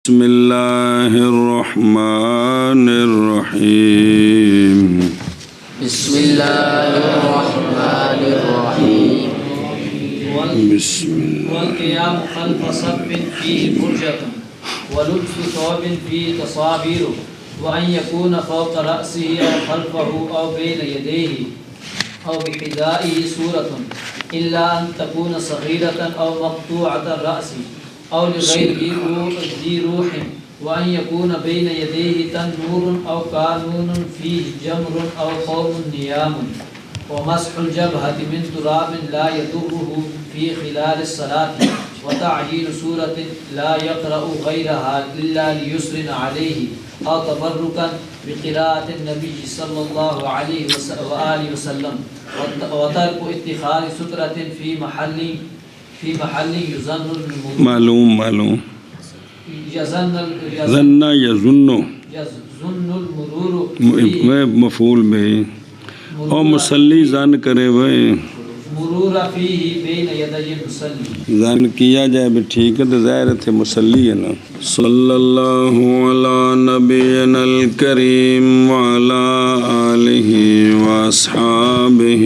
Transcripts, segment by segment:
بسم اللہ الرحمن الرحیم بسم اللہ الرحمن الرحیم بسم اللہ والقيام خلف صف فيه فرجة ولبس ثوب فيه تصابير وأن يكون فوق رأسه أو خلفه أو بين يديه أو بحذائه سورة إلا أن تكون صغيرة أو مقطوعة الرأس أو لغير ذي روح وأن يكون بين يديه تنور أو قانون فيه جمر أو قوم نيام ومسح الجبهة من تراب لا يضره في خلال الصلاة وتعجيل سورة لا يقرأ غيرها إلا ليسر عليه أو تبركا بقراءة النبي صلى الله عليه وآله وسلم وترك اتخاذ سترة في محل يظن معلوم يظن ظن یظن المرور میں مفعول میں اور مسلی ظن کرے ہوئے مرور فيه بين يدي المصلي ظن کیا جائے بھی ٹھیک ہے تو ظاہر تھے مسلی ہے نا صلی اللہ علی نبینا الکریم وعلی آلہ واصحابہ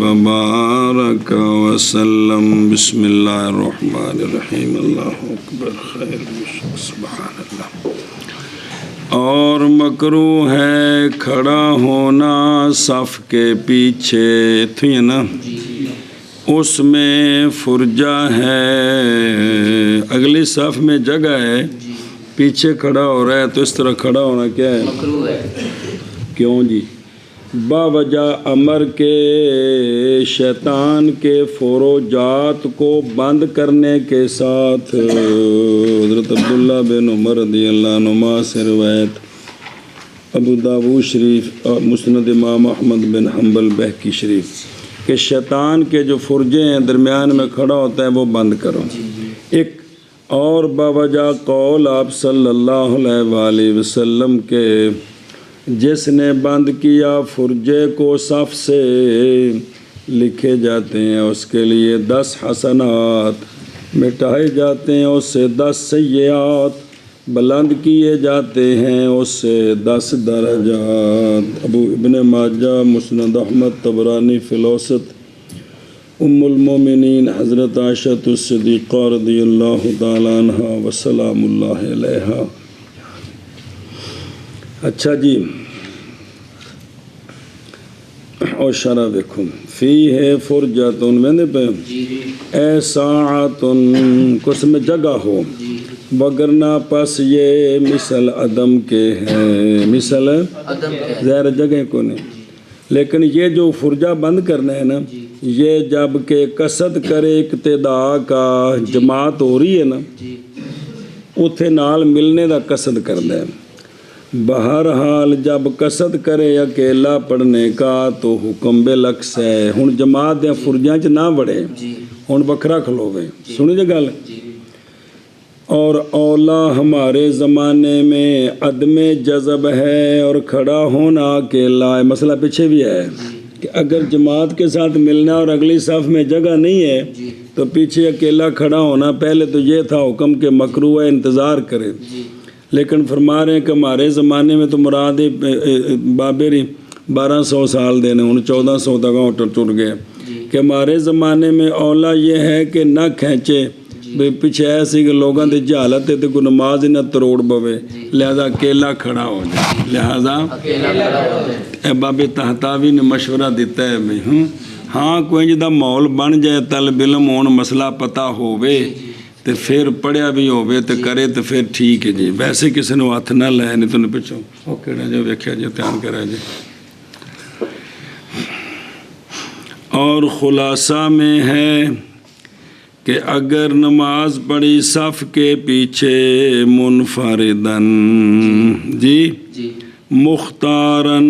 وبارک وسلم بسم اللہ الرحمن الرحیم اللہ اکبر خیر سبحان اللہ اور مکروہ ہے کھڑا ہونا صف کے پیچھے تھی نا اس میں فرجہ ہے اگلی صف میں جگہ ہے پیچھے کھڑا ہو رہا ہے تو اس طرح کھڑا ہونا کیا ہے مکروہ ہے کیوں جی باوجہ امر کے شیطان کے فروجات کو بند کرنے کے ساتھ حضرت عبداللہ بن عمر رضی اللہ عنہما سے روایت ابو داؤد شریف اور مسند امام احمد بن حنبل بہقی شریف کہ شیطان کے جو فرجے ہیں درمیان میں کھڑا ہوتا ہے وہ بند کرو ایک اور باوجہ قول آپ صلی اللہ علیہ وآلہ وسلم کے جس نے بند کیا فرجے کو صف سے لکھے جاتے ہیں اس کے لیے 10 حسنات مٹائے جاتے ہیں اس سے 10 سیئات بلند کیے جاتے ہیں اس سے 10 درجات ابو ابن ماجہ مسند احمد طبرانی فی الاوسط ام المومنین حضرت عائشہ الصدیقہ رضی اللہ تعالیٰ عنہ وسلام اللہ علیہا اچھا جی اور شرح دیکھو فی ہے فرجاتن میں نے پہ اے ساعتن کس میں جگہ ہو وگرنہ پس یہ مثل عدم کے ہیں مثل ظاہر جگہ کو نہیں لیکن یہ جو فرجہ بند کرنا ہے نا یہ جب کہ قصد کرے اقتداء کا جماعت ہو رہی ہے نا اتھے نال ملنے دا قصد کرنا ہے بہرحال جب قصد کرے اکیلا پڑھنے کا تو حکم بالعکس ہے ہن جماعت دے فرجاں چ نہ بڑھے ہن بکھرا کھلوے سنی جے گل اور اولا ہمارے زمانے میں عدم جذب ہے اور کھڑا ہونا اکیلا ہے مسئلہ پیچھے بھی ہے کہ اگر جماعت کے ساتھ ملنا اور اگلی صف میں جگہ نہیں ہے تو پیچھے اکیلا کھڑا ہونا پہلے تو یہ تھا حکم کے مکروہ ہے انتظار کرے لیکن فرما رہے ہیں کہ ہمارے زمانے میں تو مراد بابری 1200 سال دینے انہیں 1400 تک ٹر گئے کہ ہمارے زمانے میں اولا یہ ہے کہ نہ کھینچے پیچھے ایسی کہ لوگوں کی جہالت ہے تو کوئی نماز ہی نہ تروڑ بوے لہذا اکیلا کھڑا ہو جائے لہذا اے بابے تحتاوی نے مشورہ دیتا ہے بھائی ہاں کوئی جدا ماحول بن جائے طالب علم ہون مسئلہ پتہ ہووے تو پھر پڑھیا بھی ہووے تو کرے تو پھر ٹھیک ہے جی ویسے کسی نے ہاتھ نہ لائے نہیں تو نے پچھو وہ کہڑا جو ویکھیا جی دھیان کرا جی اور خلاصہ میں ہے کہ اگر نماز پڑھی صف کے پیچھے منفردن جی مختارن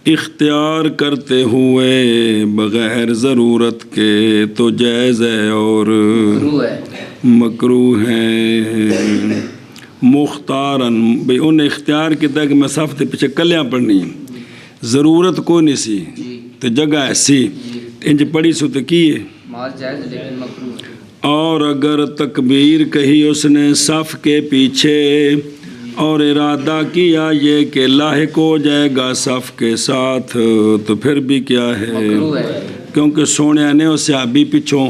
اختیار کرتے ہوئے بغیر ضرورت کے تو جائز ہے اور مکروہ ہے مختارن بھئی انہیں اختیار کیا کہ میں صف کے پیچھے کلیاں پڑھنی ضرورت کوئی نہیں سی تو جگہ ایسی انج پڑھی سو تو کی ہے اور اگر تکبیر کہی اس نے صف کے پیچھے اور ارادہ کیا یہ کہ لاحق ہو جائے گا صف کے ساتھ تو پھر بھی کیا ہے مکروہ ہے کیونکہ سونے نے اس صحابی پچھوں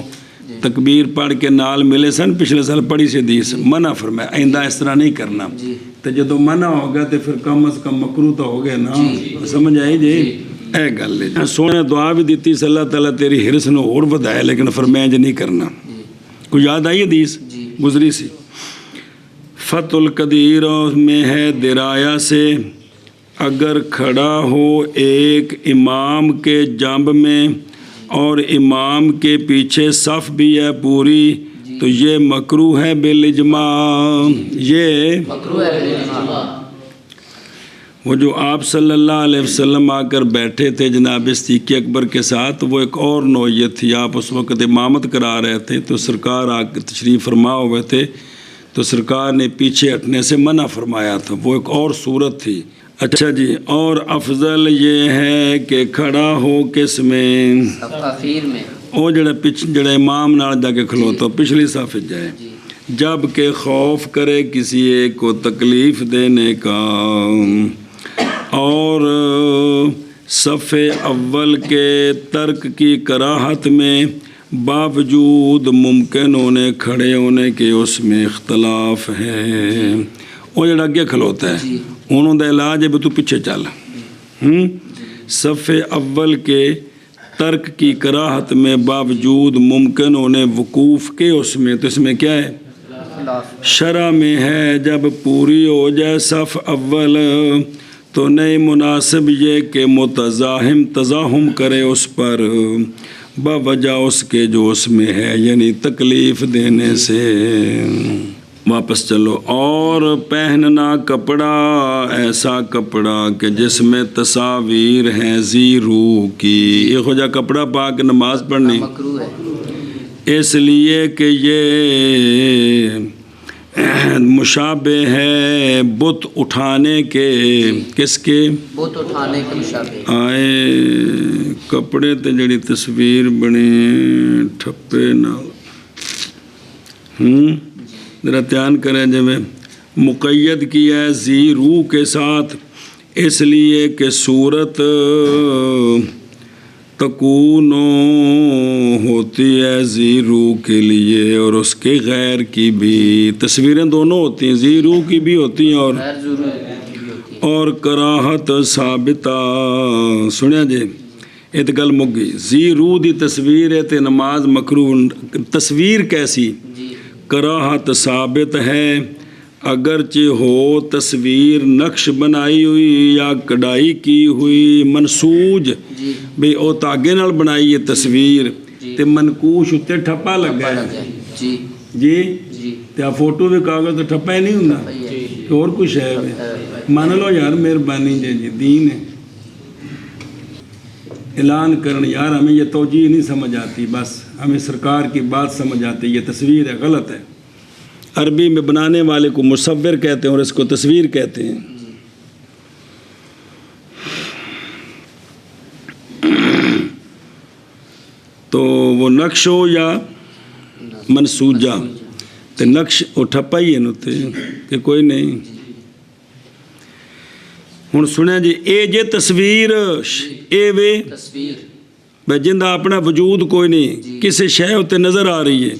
تکبیر پڑھ کے نال ملے سن پچھلے سال پڑھی سی حدیث منع فرمایا آئندہ اس طرح نہیں کرنا جی تو جدو منع ہو گیا تو پھر کم از کم مکروہ تو ہو گیا نا سمجھ آئی جی اے گل ہے سونے دعا بھی دیتی صلی اللہ تعالیٰ تیری حرص نو اور بدائے لیکن فرمایا جو نہیں کرنا کوئی یاد آئی حدیث گزری سی فتح القدیر میں ہے درایا سے اگر کھڑا ہو ایک امام کے جنب میں اور امام کے پیچھے صف بھی ہے پوری تو یہ مکروہ ہے بالاجماع یہ مکروہ ہے بالاجماع وہ جو آپ صلی اللہ علیہ وسلم آ کر بیٹھے تھے جناب صدیق اکبر کے ساتھ وہ ایک اور نوعیت تھی آپ اس وقت امامت کرا رہے تھے تو سرکار آ کے تشریف فرما ہوئے تھے تو سرکار نے پیچھے ہٹنے سے منع فرمایا تھا وہ ایک اور صورت تھی اچھا جی اور افضل یہ ہے کہ کھڑا ہو کس میں تفاخیر میں وہ جڑا امام نال جا کے کھلوتا پچھلی صف جائے جب کہ خوف کرے کسی ایک کو تکلیف دینے کا اور صف اول کے ترک کی کراہت میں باوجود ممکن ہونے کھڑے ہونے کے اس میں اختلاف ہے وہ جڑا اگے کھلوتا ہے انہوں دا علاج ہے بھی تو پیچھے چل صف اول کے ترک کی کراہت میں باوجود ممکن ہونے وقوف کے اس میں تو اس میں کیا ہے شرع میں ہے جب پوری ہو جائے صف اول تو نہیں مناسب یہ کہ تزاحم کرے اس پر بوجہ اس کے جو اس میں ہے یعنی تکلیف دینے سے واپس چلو اور پہننا کپڑا ایسا کپڑا کہ جس میں تصاویر ہیں ذی روح کی یہ ہو جا کپڑا پا کے نماز پڑھنی مکروہ ہے اس لیے کہ یہ مشابہ ہے بت اٹھانے کے کس کے بت اٹھانے کے مشابہ آئے کپڑے تے جڑی تصویر بنی ٹھپے نال ذرا دھیان کریں جب مقید کیا ہے ذی روح کے ساتھ اس لیے کہ صورت تکون ہوتی ہے ذی روح کے لیے اور اس کے غیر کی بھی تصویریں دونوں ہوتی ہیں ذی روح کی بھی ہوتی ہیں غیر ضروری بھی ہوتی ہے اور کراہت ثابتہ سنیا جی یہ تو گل مک گئی ذی روح دی تصویر ہے تے نماز مکروہ تصویر کیسی کراہت ثابت ہے اگرچہ ہو تصویر نقش بنائی ہوئی یا کڑائی کی ہوئی منسوج بھئی او تاگے نال بنائی یہ تصویر تے منکوش اتے ٹھپا لگا ہے جی جی تے فوٹو بھی کاغذ تو ٹھپا ہی نہیں ہونا کہ اور کچھ ہے مان لو یار مہربانی جی دین ہے اعلان کرن یار ہمیں یہ توجیہ نہیں سمجھ آتی بس ہمیں سرکار کی بات سمجھ آتی یہ تصویر ہے غلط ہے عربی میں بنانے والے کو مصور کہتے ہیں اور اس کو تصویر کہتے ہیں تو وہ نقش ہو یا منسوجہ تو نقش وہ ٹھپا ہی ہے نوتے کہ کوئی نہیں ہوں سنیا جی اے جے تصویر اے وے تصویر جندہ اپنا وجود کوئی نہیں کسی شے ہوتے نظر آ رہی ہے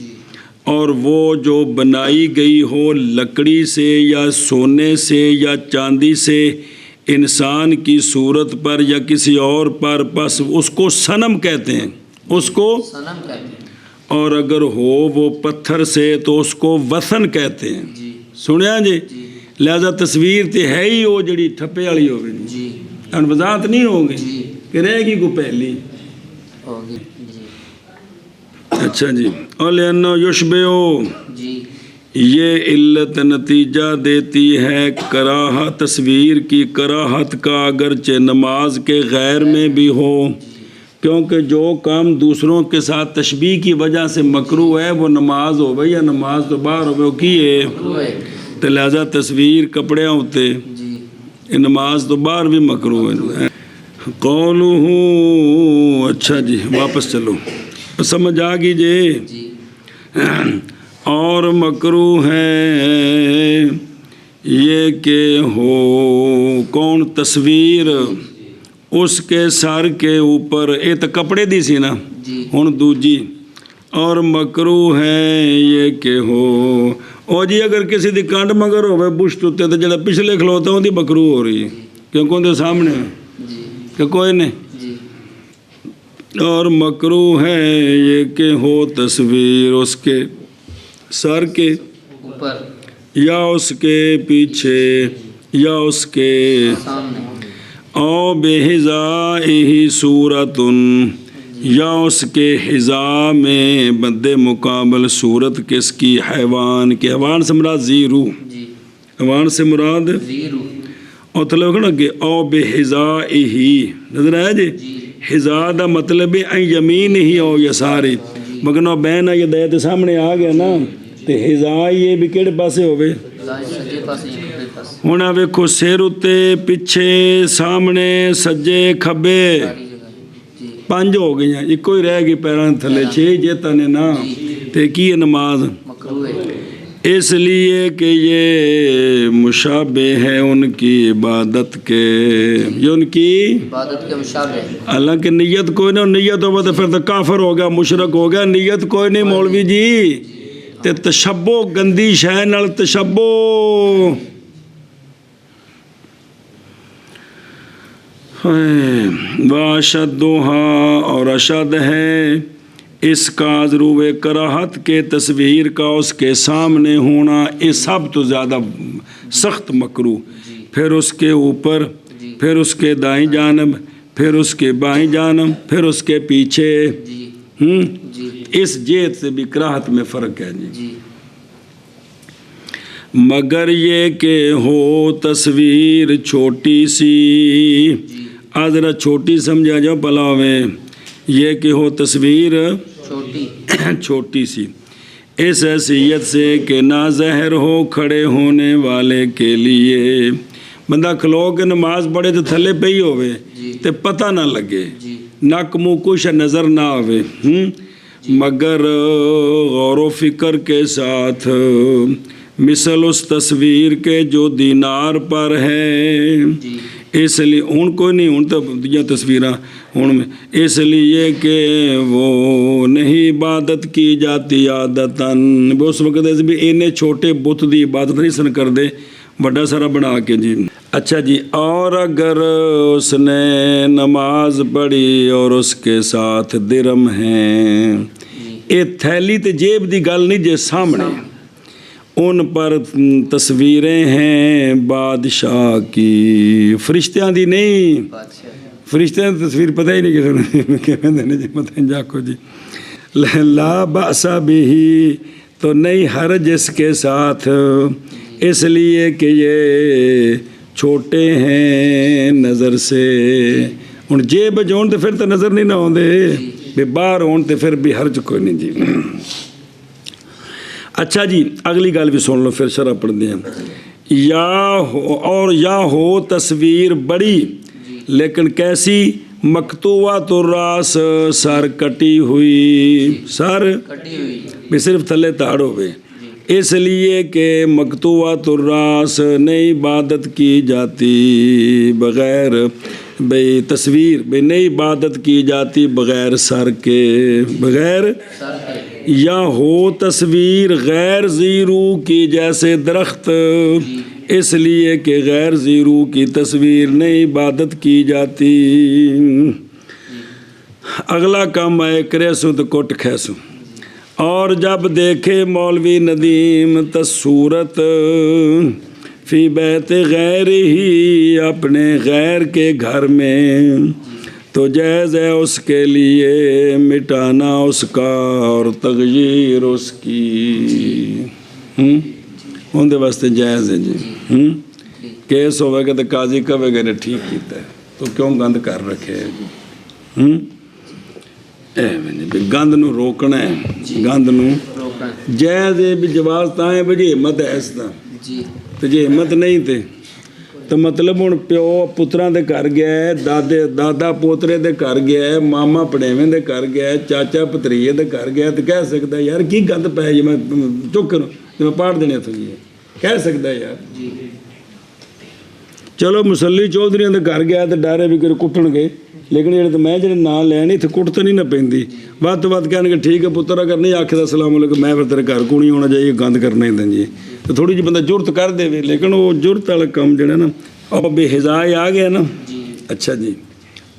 اور وہ جو بنائی گئی ہو لکڑی سے یا سونے سے یا چاندی سے انسان کی صورت پر یا کسی اور پر بس اس کو صنم کہتے ہیں اس کو صنم کہتے ہیں اور اگر ہو وہ پتھر سے تو اس کو وثن کہتے ہیں سنیا جی لہذا تصویر تے ہے ہی وہ جڑی ٹھپے والی ہوگی جی وضاحت نہیں ہوگی کہ رہے گی کو پہلی ہوگی اچھا جی اور لأنه یشبہ جی یہ علت نتیجہ دیتی ہے کراہت تصویر کی کراہت کا اگرچہ نماز کے غیر میں بھی ہو کیونکہ جو کام دوسروں کے ساتھ تشبیہ کی وجہ سے مکروہ ہے وہ نماز ہوئے یا نماز تو باہر ہوئے وہ کیے تو لہذا تصویر کپڑے ہوتے نماز تو باہر بھی مکروہ ہے قولہ اچھا جی واپس چلو سمجھ آ گئی جی اور مکرو ہے یہ کہ ہو کون تصویر اس کے سر کے اوپر، یہ تو کپڑے دی سی نا، جی ہن دوجی، اور مکرو ہے یہ کہ ہو او جی اگر کسی دی کنڈ مگر ہوئے بشت اتے تو جڑا پچھلے کھلوتا ہوں دی مکرو ہو رہی ہے کیونکہ ان دے سامنے جی کہ کوئی نہیں۔ جی اور مکرو ہے یہ کہ ہو تصویر اس کے سر کے اوپر یا اس کے پیچھے یا اس کے سامنے او بے حذائہ صورتن یا اس کے حذا میں بد مقابل صورت کس کی، حیوان کے، حیوان سے مراد زیرو، جی حیوان سے مراد زیرو اور تھلے نا کہ او بے حذائہ، نظر آیا جی، حذا دا مطلب ہے یمین ہی او یساری، مگر نو بین یہ دے سامنے آ گیا نا تے حذا یہ بھی کہڑے پاسے ہوئے، سجے پاسے یا کھبے پاسے، ہن ویکھو سر اتے پیچھے سامنے سجے کھبے ساری جگہ جی 5 ہو گئی ہیں، ایک ہی رہ گئی پیراں تھلے 6 جیتا نے نا تے کی ہے نماز، مکروہ ہے اس لیے کہ یہ مشابہ ہے ان کی عبادت کے، یہ ان کی عبادت کے مشابہ ہے۔ حالانکہ نیت کوئی نہیں، نیت ہوا تو پھر تو کافر ہو گیا، مشرک ہو گیا، نیت کوئی نہیں مولوی جی، تے تشبہ گندی شے نال تشبہ، واشدھا اور اشد ہے اس کا ضرور کراہت کے تصویر کا اس کے سامنے ہونا، یہ سب تو زیادہ سخت مکروہ، پھر اس کے اوپر، پھر اس کے دائیں جانب، پھر اس کے بائیں جانب، پھر اس کے پیچھے، جی جی اس جہت سے بھی کراہت میں فرق ہے جی۔ جی مگر یہ کہ ہو تصویر چھوٹی سی، ذرا چھوٹی سمجھا جاؤ پلاؤ میں، یہ کہ ہو تصویر چھوٹی چھوٹی سی، اس حیثیت سے کہ نہ ظاہر ہو کھڑے ہونے والے کے لیے، بندہ کھلو کے نماز پڑھے تو تھلے پہ ہی ہوئے تے پتہ نہ لگے، جی نک منہ کچھ نظر نہ آوے، مگر غور و فکر کے ساتھ مثل اس تصویر کے جو دینار پر ہے، جی اس لیے ہوں کوئی نہیں، ہوں تو دیا تصویراں ہوں میں، اس لیے کہ وہ نہیں عبادت کی جاتی عادتاً، اس وقت ایسے بھی انہیں چھوٹے بت دی عبادت نہیں سن کر دے، بڑا سارا بنا کے جی۔ اچھا جی، اور اگر اس نے نماز پڑھی اور اس کے ساتھ درم ہیں، یہ تھیلی تے جیب دی گل نہیں جے سامنے، ان پر تصویریں ہیں بادشاہ کی، فرشتیاں دی نہیں، بادشاہ فرشتیاں دی تصویر پتہ ہی نہیں کہ جی پتہ ہی جاکو جی، لا بأس بہ تو نہیں حرج اس کے ساتھ، اس لیے کہ یہ چھوٹے ہیں نظر سے، ہوں جیب جون تو پھر تو نظر نہیں نہ آتے، بھی باہر ہون تو پھر بھی حرج کوئی نہیں جی۔ اچھا جی اگلی گل بھی سن لو پھر شرح پڑھ دیں، یا ہو تصویر بڑی لیکن کیسی، مقطوعۃ الراس سر کٹی ہوئی، سر کٹی ہوئی بھی صرف تھلے تاڑ ہوئے، اس لیے کہ مقطوعۃ الراس نہیں عبادت کی جاتی بغیر، بھئی تصویر بھئی نہیں عبادت کی جاتی بغیر سر کے، بغیر سر ہے یا ہو تصویر غیر زیرو کی جیسے درخت، اس لیے کہ غیر زیرو کی تصویر نہیں عبادت کی جاتی۔ اگلا کام آئے کریسوں تو کوٹ کھیسوں، اور جب دیکھے مولوی ندیم تصورت فی بیت غیر ہی، اپنے غیر کے گھر میں، تو جائز ہے اس کے لیے مٹانا اس کا اور تغییر اس کی، ان دے واسطے جائز ہے جی، کیس ہوئے گا تو قاضی کہے گا نے ٹھیک کیتا ہے تو کیوں گند کر رکھے ہے جی، گند نو روکنا ہے، گند نو روکنا جائز ہے بھی جواز تاں ہے بھی جی ہمت ہے اس طرح، جی تو جی ہمت نہیں تے ਤਾਂ ਮਤਲਬ ਹੁਣ ਪਿਓ ਪੁੱਤਰਾਂ ਦੇ ਘਰ ਗਿਆ ਹੈ, ਦਾਦਾ ਪੋਤਰੇ ਦੇ ਘਰ ਗਿਆ ਹੈ, ਮਾਮਾ ਪੜੇਵੇਂ ਦੇ ਘਰ ਗਿਆ ਹੈ, ਚਾਚਾ ਭਤਰੀਏ ਦੇ ਘਰ ਗਿਆ ਤੇ ਕਹਿ ਸਕਦਾ ਯਾਰ ਕੀ ਗੰਦ ਪੈ ਜੇ ਮੈਂ ਚੁੱਕ ਤੇ ਮੈਂ ਪਾੜ ਦੇਣੇ ਇੱਥੋਂ ਜੀ, ਕਹਿ ਸਕਦਾ ਯਾਰ। ਚਲੋ ਮੁਸੱਲੀ ਚੌਧਰੀਆਂ ਦੇ ਘਰ ਗਿਆ ਤੇ ਡਾਰੇ ਵੀ ਕਰ ਕੁੱਟਣਗੇ, ਲੇਕਿਨ ਜਿਹੜੇ ਨਾਂ ਲੈਣ ਇੱਥੇ ਕੁੱਟ ਤਾਂ ਨਹੀਂ ਨਾ ਪੈਂਦੀ। ਵੱਧ ਤੋਂ ਵੱਧ ਕਹਿਣਗੇ ਠੀਕ ਹੈ ਪੁੱਤਰ, ਅਗਰ ਨਹੀਂ ਆਖਦਾ ਸਲਾਮ ਅਲੈਕੁਮ ਮੈਂ ਫਿਰ ਤੇਰੇ ਘਰ ਕੋਲ ਨਹੀਂ ਆਉਣਾ ਚਾਹੀਏ, ਗੰਦ ਕਰਨਾ ਹੀ ਜੀ। ਤੇ ਥੋੜੀ ਜਿਹੀ ਬੰਦਾ ਜੁਰਤ ਕਰ ਦੇਵੇ, ਲੇਕਿਨ ਉਹ ਜੁਰਤ ਵਾਲਾ ਕੰਮ ਜਿਹੜਾ ਨਾ ਉਹ ਬੇਹਿਜ਼ਾਏ ਆ ਗਿਆ ਨਾ। ਅੱਛਾ ਜੀ,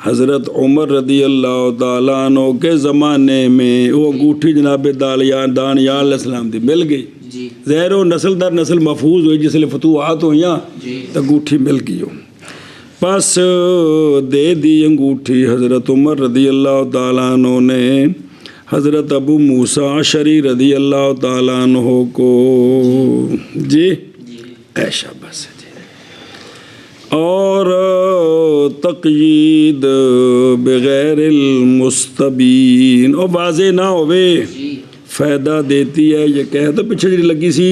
حضرت عمر رضی اللہ تعالیٰ عنہ کے زمانے میں وہ انگوٹھی جناب دانیال علیہ السلام دی مل گئی جی ظاہر وہ نسل در نسل محفوظ ہوئی جس لیے فتوحات ہوئیاں تو انگوٹھی مل گئی ہو پس دے دی انگوٹھی حضرت عمر رضی اللہ تعالیٰ عنہ نے حضرت ابو موسیٰ عشری رضی اللہ تعالیٰ عنہ کو جی ایشا بس جی اور تقیید بغیر المستبین اور واضح نہ ہوئے فائدہ دیتی ہے یہ کہہ تو پیچھے جی لگی سی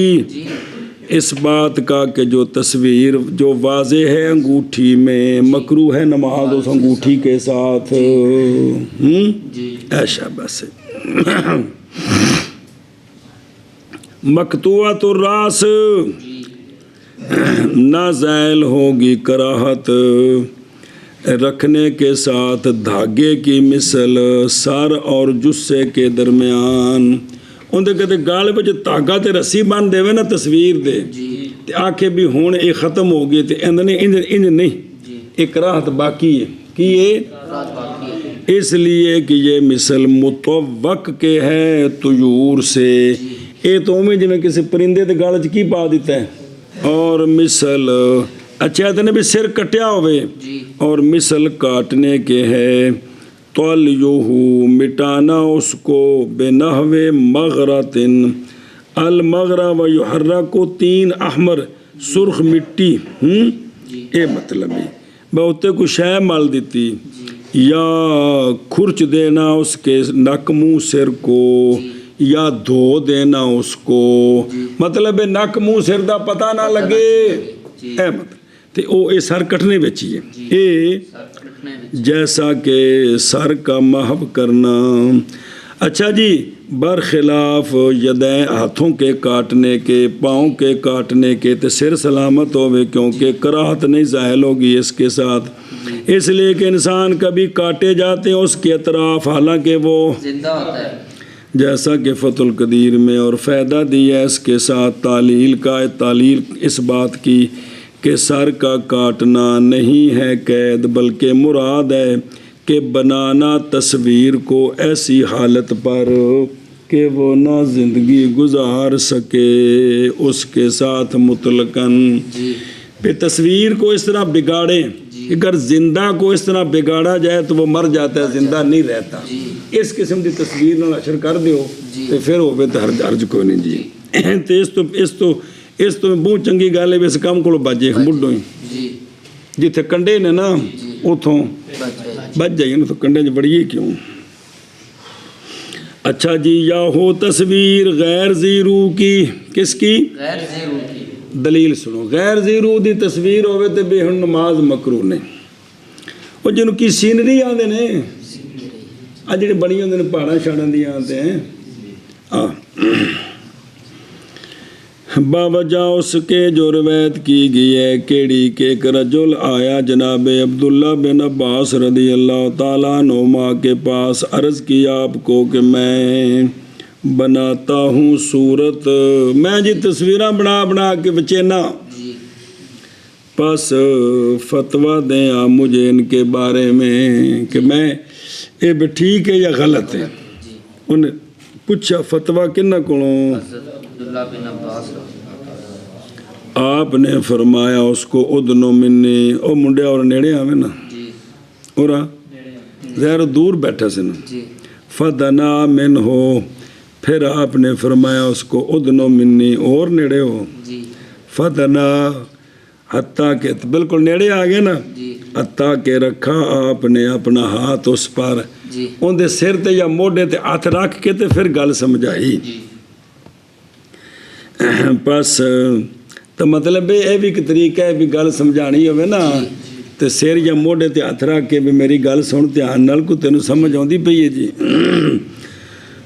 اس بات کا کہ جو تصویر جو واضح ہے انگوٹھی میں مکروہ ہے نماز اس انگوٹھی کے ساتھ ایشا بس مقطوعۃ الراس نہ زائل ہوگی کراہت رکھنے کے ساتھ دھاگے کی مثل سر اور جسے کے درمیان اندر کہتے گال وچ دھاگا تے رسی بن دے نا تصویر دے تے آکھے بھی ہون یہ ختم ہو گئی تے انج نہیں ایک راحت باقی ہے کہ یہ اس لیے کہ یہ مثل متوق کے ہے طیور سے یہ تو میں جنہیں کسی پرندے تے گال وچ کی پا دیتا ہے اور مثل اچھا تو نے بھی سر کٹیا ہوئے اور مثل کاٹنے کے ہے طلیہو مٹانا اس کو بنحو مغرتن المغرہ و یحرک 3 احمر سرخ مٹی اے مطلب ہے بہتے کو شے مال دیتی یا کھرچ دینا اس کے نک منہ سر کو یا دھو دینا اس کو مطلب نک منہ سر دا پتہ نہ لگے اے مطلب تے او اے سر کٹنے بچی ہے اے جیسا کہ سر کا محو کرنا اچھا جی برخلاف یدیں ہاتھوں کے کاٹنے کے پاؤں کے کاٹنے کے تے سر سلامت ہوئے کیونکہ کراہت نہیں ظاہر ہوگی اس کے ساتھ اس لیے کہ انسان کبھی کاٹے جاتے ہیں اس کے اطراف حالانکہ وہ زندہ ہوتا ہے جیسا کہ فتح القدیر میں اور فائدہ دیا اس کے ساتھ تعلیل اس بات کی کہ سر کا کاٹنا نہیں ہے قید بلکہ مراد ہے کہ بنانا تصویر کو ایسی حالت پر کہ وہ نہ زندگی گزار سکے اس کے ساتھ مطلقاً پہ تصویر کو اس طرح بگاڑیں اگر زندہ کو اس طرح بگاڑا جائے تو وہ مر جاتا ہے زندہ نہیں رہتا اس قسم کی تصویر نہ نشر کر دیو تو پھر ہوئے تو حرج کوئی نہیں جی اس تو بہت چنگی گل ہے اس کام کو بچے بڈھو ہی جتھے کنڈے نے نا اتوں بچ جائیے نا تو کنڈے چ بڑیے کیوں اچھا جی یا ہو تصویر غیر ذی روح کی کس کی غیر ذی روح کی دلیل سنو غیر ذی روح دی تصویر ہوئے تو بے ہن نماز مکروہ نہیں وہ جنہوں کی سینری آدھے نے آج جڑے بڑی ہوندے نے پہاڑاں شاڑاں دی آتے ہیں باوجہ اس کے جو روایت کی گئی ہے کیڑی کہ ایک رجل آیا جناب عبداللہ بن عباس رضی اللہ تعالیٰ عنہما کے پاس عرض کیا آپ کو کہ میں بناتا ہوں صورت میں جی تصویراں بنا کے بچینا پس فتویٰ دیں آپ مجھے ان کے بارے میں کہ میں یہ بھی ٹھیک ہے یا غلط ہے انہیں پوچھا فتویٰ کنہ کولوں عبداللہ بن عباس آپ نے فرمایا اس کو ادنو منی او منڈے اور نیڑے آوے نا اور ظاہر دور بیٹھا سے نا فدنا من ہو پھر آپ نے فرمایا اس کو ادنو منی اور نیڑے ہو فدنا حتیٰ کہ بالکل نیڑے آگے نا حتیٰ کہ رکھا آپ نے اپنا ہاتھ اس پر ان دے سر تے یا موڈے تے ہاتھ رکھ کے تے پھر گل سمجھائی بس تو مطلب یہ بھی ایک طریقہ ہے بھی گل سمجھانی ہوئے نا تو سر یا موڈے تے ہاتھ رکھ کے بھی میری گل سن دھیان نال کو تینوں سمجھ آتی پئی ہے جی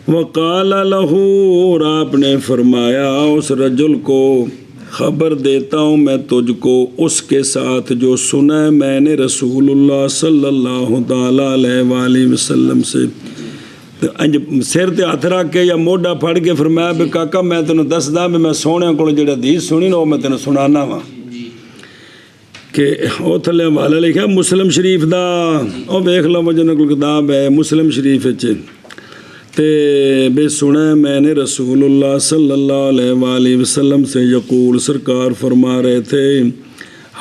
وقال لہو اور آپ نے فرمایا اس رجل کو خبر دیتا ہوں میں تجھ کو اس کے ساتھ جو سنا ہے میں نے رسول اللہ صلی اللہ تعالیٰ علیہ وآلہ وسلم سے سر تے ہاتھ رکھ کے یا موڈا پھڑ کے فرمایا بھی کاکا میں تینوں دسدا بھی میں سونے کو جڑا حدیث سنی نا وہ میں تینوں سنانا وا کہ وہ تھلے حوالہ لکھا مسلم شریف دا، وہ دیکھ لو جنہوں کو کتاب ہے مسلم شریف تے بے سنا میں نے رسول اللہ صلی اللہ علیہ وآلہ وسلم سے یقول سرکار فرما رہے تھے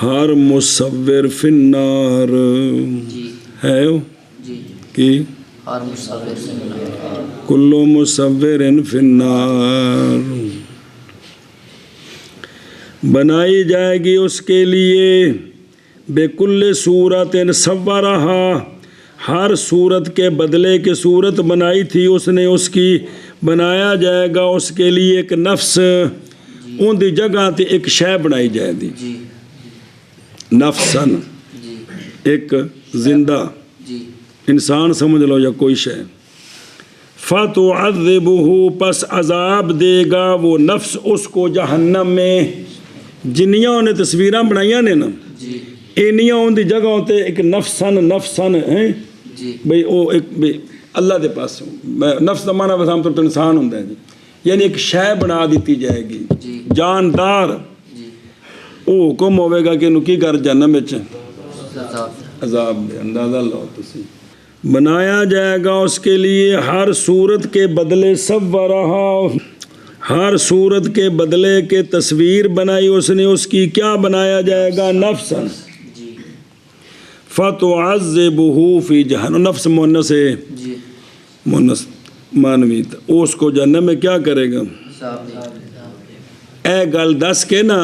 ہر مصور فی النار ہے جی کہ ہر مصور سے کل مصور فی النار، بنائی جائے گی اس کے لیے بے کل صورت صورہا، ہر صورت کے بدلے کی صورت بنائی تھی اس نے، اس کی بنایا جائے گا اس کے لیے ایک نفس، ان دی جگہ تے ایک شے بنائی جائے دی، جی نفسن جی ایک زندہ جی انسان سمجھ لو یا کوئی شے، فَتُعَذِّبُهُ پس عذاب دے گا وہ نفس اس کو جہنم میں، جنیاں نے تصویراں بنائیاں نے نا جی اینیاں ان دی جگہ ہوتے ایک نفسن ہیں جی بھئی او ایک بھئی اللہ دے پاس نفس دا معنی بس عام طور پر انسان ہوتا ہے جی، یعنی ایک شے بنا دیتی جائے گی جی جاندار، جی او حکم ہوئے گا کہ انہوں کی کر جہنم وچ عذاب عذاب دے، اندازہ لو تسی بنایا جائے گا اس کے لیے ہر صورت کے بدلے صورہا، ہر صورت کے بدلے کے تصویر بنائی اس نے، اس کی کیا بنایا جائے گا نفسن، جی فَتُعَذِّبُهُ فِي جہنم، نفس مونس ہے جی مونس مانوی اس کو جہنم میں کیا کرے گا، عذاب دے اے گل دس کے نا،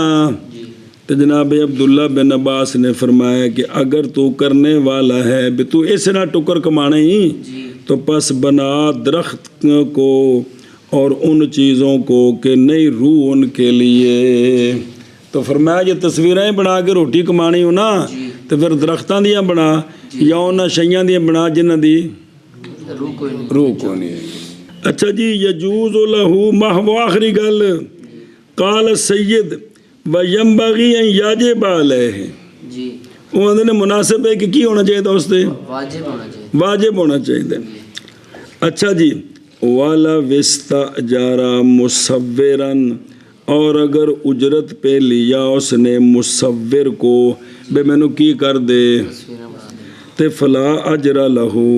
جی تو جناب عبداللہ بن عباس نے فرمایا کہ اگر تو کرنے والا ہے بھی تو اس نہ ٹکر کمانے ہی جی تو پس بنا درخت کو اور ان چیزوں کو کہ نئی روح ان کے لیے، تو فرمایا یہ تصویریں بنا کے روٹی کمانی ہو نا تو پھر درختاں دیاں بنا یا انہاں شیاں دیاں بنا جنہ دی روح کوئی نہیں روح کو نہیں ہے۔ اچھا جی یجوز لہو محو آخری گل قال سید وینبغی ان یجب علیہ، جی وہ اندر مناسب ہے کہ کی ہونا چاہیے تھا اس سے واجب ہونا چاہیے واجب ہونا چاہیے۔ اچھا جی والا وستاجارا مصورن، اور اگر اجرت پہ لیا اس نے مصور کو بے مینو کی کر دے تصویریں بنا دیں تے فلا اجر لہو،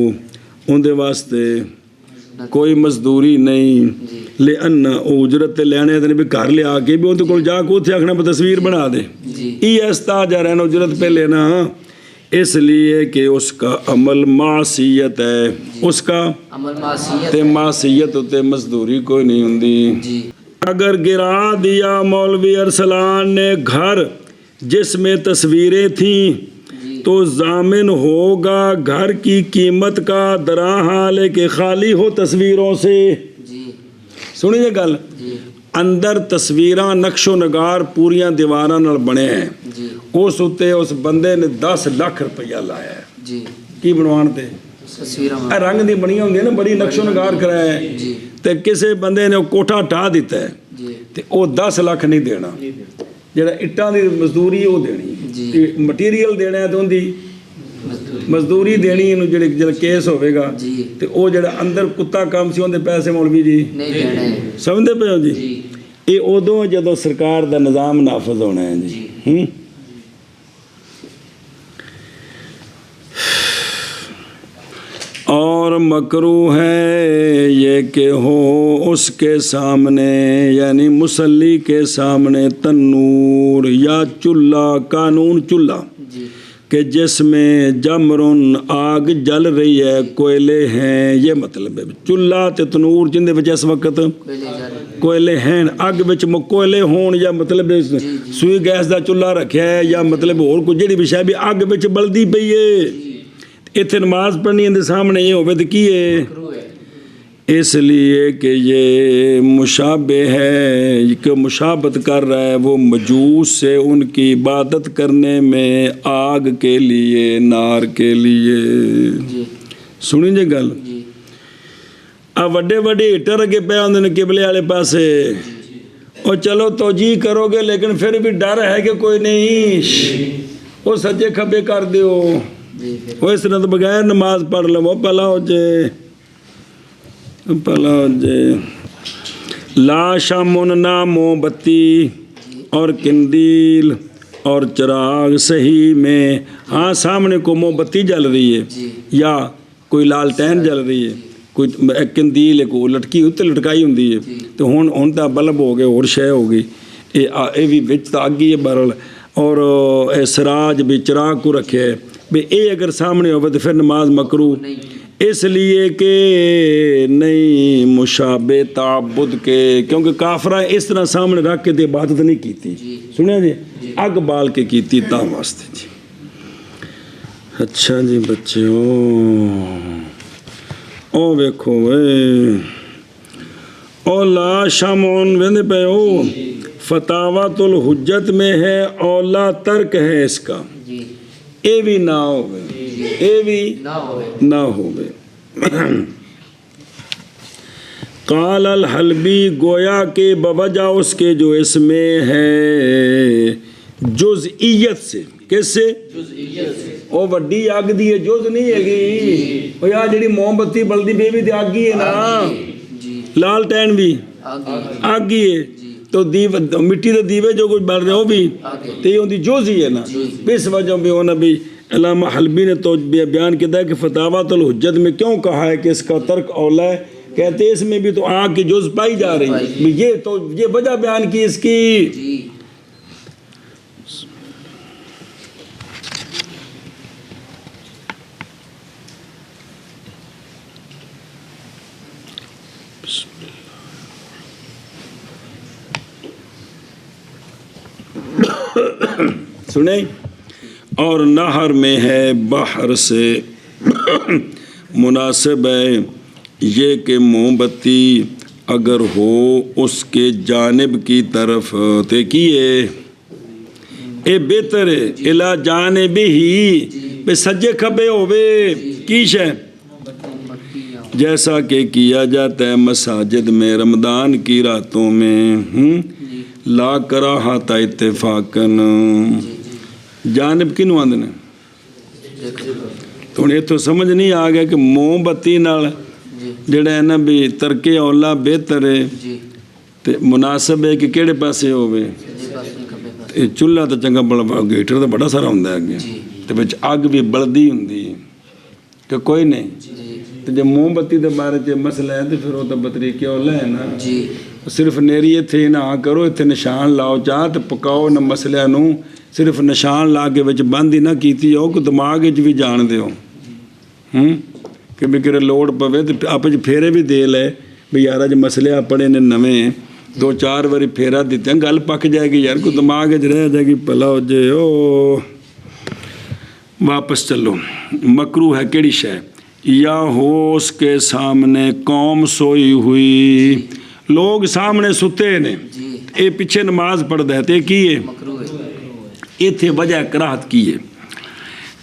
ان دے واسطے کوئی مزدوری نہیں، جی لأن اجرت تے لینے تے بھی گھر لے آ کے بھی ان کو جا کے آخنا پہ تصویر بنا دے، جی یہ استاجر ہے نا اجرت پہ لینا، اس لیے کہ اس کا عمل معصیت ہے، اس کا عمل معصیت تے معصیت تے مزدوری کوئی نہیں ہوندی۔ جی اگر گرا دیا مولوی ارسلان نے گھر جس میں تصویریں تھیں جی تو ضامن ہوگا گھر کی قیمت کا درا حال کہ خالی ہو تصویروں سے، جی سنیے گل جی اندر تصویراں نقش و نگار پوریاں دیواراں نال بنے ہیں، جی اس اتے اس بندے نے 10 لاکھ روپیہ لایا ہے جی کی بنوان تے تصویریں اے رنگ دی بنی ہوندی ہے نا بڑی نقش و نگار کرایا ہے جی تے کسے بندے نے کوٹھا ٹھا دیتا ہے جی تے او 10 لاکھ نہیں دینا، جڑا اٹاں دی مزدوری وہ دینی جی تے مٹیریل دینا ہے تو ان دی مزدوری دینی انہوں جڑا کیس ہوئے گا جی تے او جڑا اندر کتا کام سی ہوندے پیسے مولوی جی نہیں دینے سمجھتے پہ ہو جی، جی یہ ادو جدو سرکار دا نظام نافذ ہونا ہے جی ہوں اور مکروہ ہے یہ کہ ہو اس کے سامنے یعنی مصلی کے سامنے تنور یا چولہا، قانون چولہا جی کہ جس میں جمرن آگ جل رہی ہے، کوئلے ہیں، یہ مطلب ہے چولہا تے تنور جن دے وچ اس وقت کوئی لے جا رہے کوئلے ہیں، اگ وچ کوئلے ہون یا مطلب سوئی گیس دا چولہا رکھیا ہے یا مطلب اور کوئی جڑی بھی شے بھی اگ وچ بلدی پئی ہے، ایتھے نماز پڑھنی اندے سامنے یہ ہوے تے کی ہے، مکروہ ہے اس لیے کہ یہ مشابہ ہے کہ مشابہت کر رہا ہے وہ مجوس سے ان کی عبادت کرنے میں آگ کے لیے، نار کے لیے۔ جی سنیں جی گل جی آ وڈے وڈے ہیٹر اگے پہ ہوندے نے قبلے والے پاسے، اور چلو توجیہ کرو گے لیکن پھر بھی ڈر ہے کہ کوئی نہیں وہ سجے کھبے کر دیو، جی پھر وہ اس طرح تو بغیر نماز پڑھ لو وہ پلا ہو جائے پلا ہو جائے۔ لا شمن نہ موم بتی اور کندیل اور چراغ صحیح میں، ہاں سامنے کو موم بتی جل رہی ہے جی یا کوئی لالٹین جل رہی ہے، کوئی ایک کندیل کو لٹکی اتنے لٹکائی ہوندی ہے، تو ہن ਤਾਂ بلب ہو گئے اور شے ہو گئی، یہ بھی وچ ਤਾਂ ਅੱਗ ਹੀ ہے بہرحال، اور اے سراج بھی چراغ کو رکھے ہے بھی یہ اگر سامنے ہوئے تو پھر نماز مکروہ، اس لیے کہ نہیں مشابہ تعبد کے، کیونکہ کافرہ اس طرح سامنے رکھ کے عبادت نہیں کیتی، سنیا جی اگ بال کے کیتی تا واسطے جی۔ اچھا جی بچے او ویکھو او لا شامون ویندے پے او فتاوات الحجت میں ہے، اولا ترک ہے اس کا، جی اے بھی نہ ہوئے، اے بھی نہ ہوئے۔ قال الحلبی گویا کہ بوجہ اس کے جو اس میں ہے جزئیت سے، کس سے؟ او وڈی اگ دی جز نہیں ہے گی، او یار جڑی موم بتی بلدی پئی بھی تے اگ ہی ہے نا، لالٹین بھی اگ ہی ہے، تو مٹی دے دیوے جو کچھ بل رہے ہو بھی تو یہ ہوندی جوز ہی ہے نا، اس وجہ بھی ہونا بھی علامہ حلبی نے تو بیان کیا ہے کہ فتاوات الحجت میں کیوں کہا ہے کہ اس کا ترک اولا ہے، کہتے ہیں اس میں بھی تو آگ کی جوز پائی جا رہی ہے، یہ تو یہ وجہ بیان کی اس کی۔ سنیں، اور نہر میں ہے بحر سے مناسب ہے یہ کہ موم بتی اگر ہو اس کے جانب کی طرف دیکھیے اے بہتر ہے الا جانب ہی پہ سجے کھبے ہوئے کی شے، جیسا کہ کیا جاتا ہے مساجد میں رمضان کی راتوں میں، لا کراہت اتفاقاً، جانب کنوں آندے نے، تو یہ تو سمجھ نہیں آ گیا کہ موم بتی نال جڑا ہے نا بھی ترک اولا بہتر ہے تے مناسب ہے کہ کیڑے پاسے ہوئے، چولہا تو چنگا بڑا، گیٹر تو بڑا سارا ہوندا ہے اگے تے وچ اگ بھی بلدی ہوندی ہے کہ کوئی نہیں، تے جے موم بتی دے بارے چ مسئلہ ہے تے پھر وہ تو بطریقے اولا ہے نا، صرف نیری اتھے نہ کرو، اتھے نشان لاؤ چاہ تے پکاؤ نہ مسئلہ نو، صرف نشان لا کے وچ بند ہی نہ کیتی ہو کہ دماغ وچ بھی جان دیو کہ بھی کرے لوڑ پوے تو آپ پھیرے بھی دے لے بھی یار اج مسئلے اپنے نے نویں 2-4 باری پھیرا دیتے ہیں، گل پک جائے گی یار، کوئی دماغ وچ رہ جائے گی پلا ہو جائے۔ او واپس چلو، مکروہ ہے کیڑی شے، یا ہو اس کے سامنے قوم سوئی ہوئی، لوگ سامنے ستے نے، اے پیچھے نماز پڑھ دیتے کی ہے، ایتھے وجہ کراہت کی ہے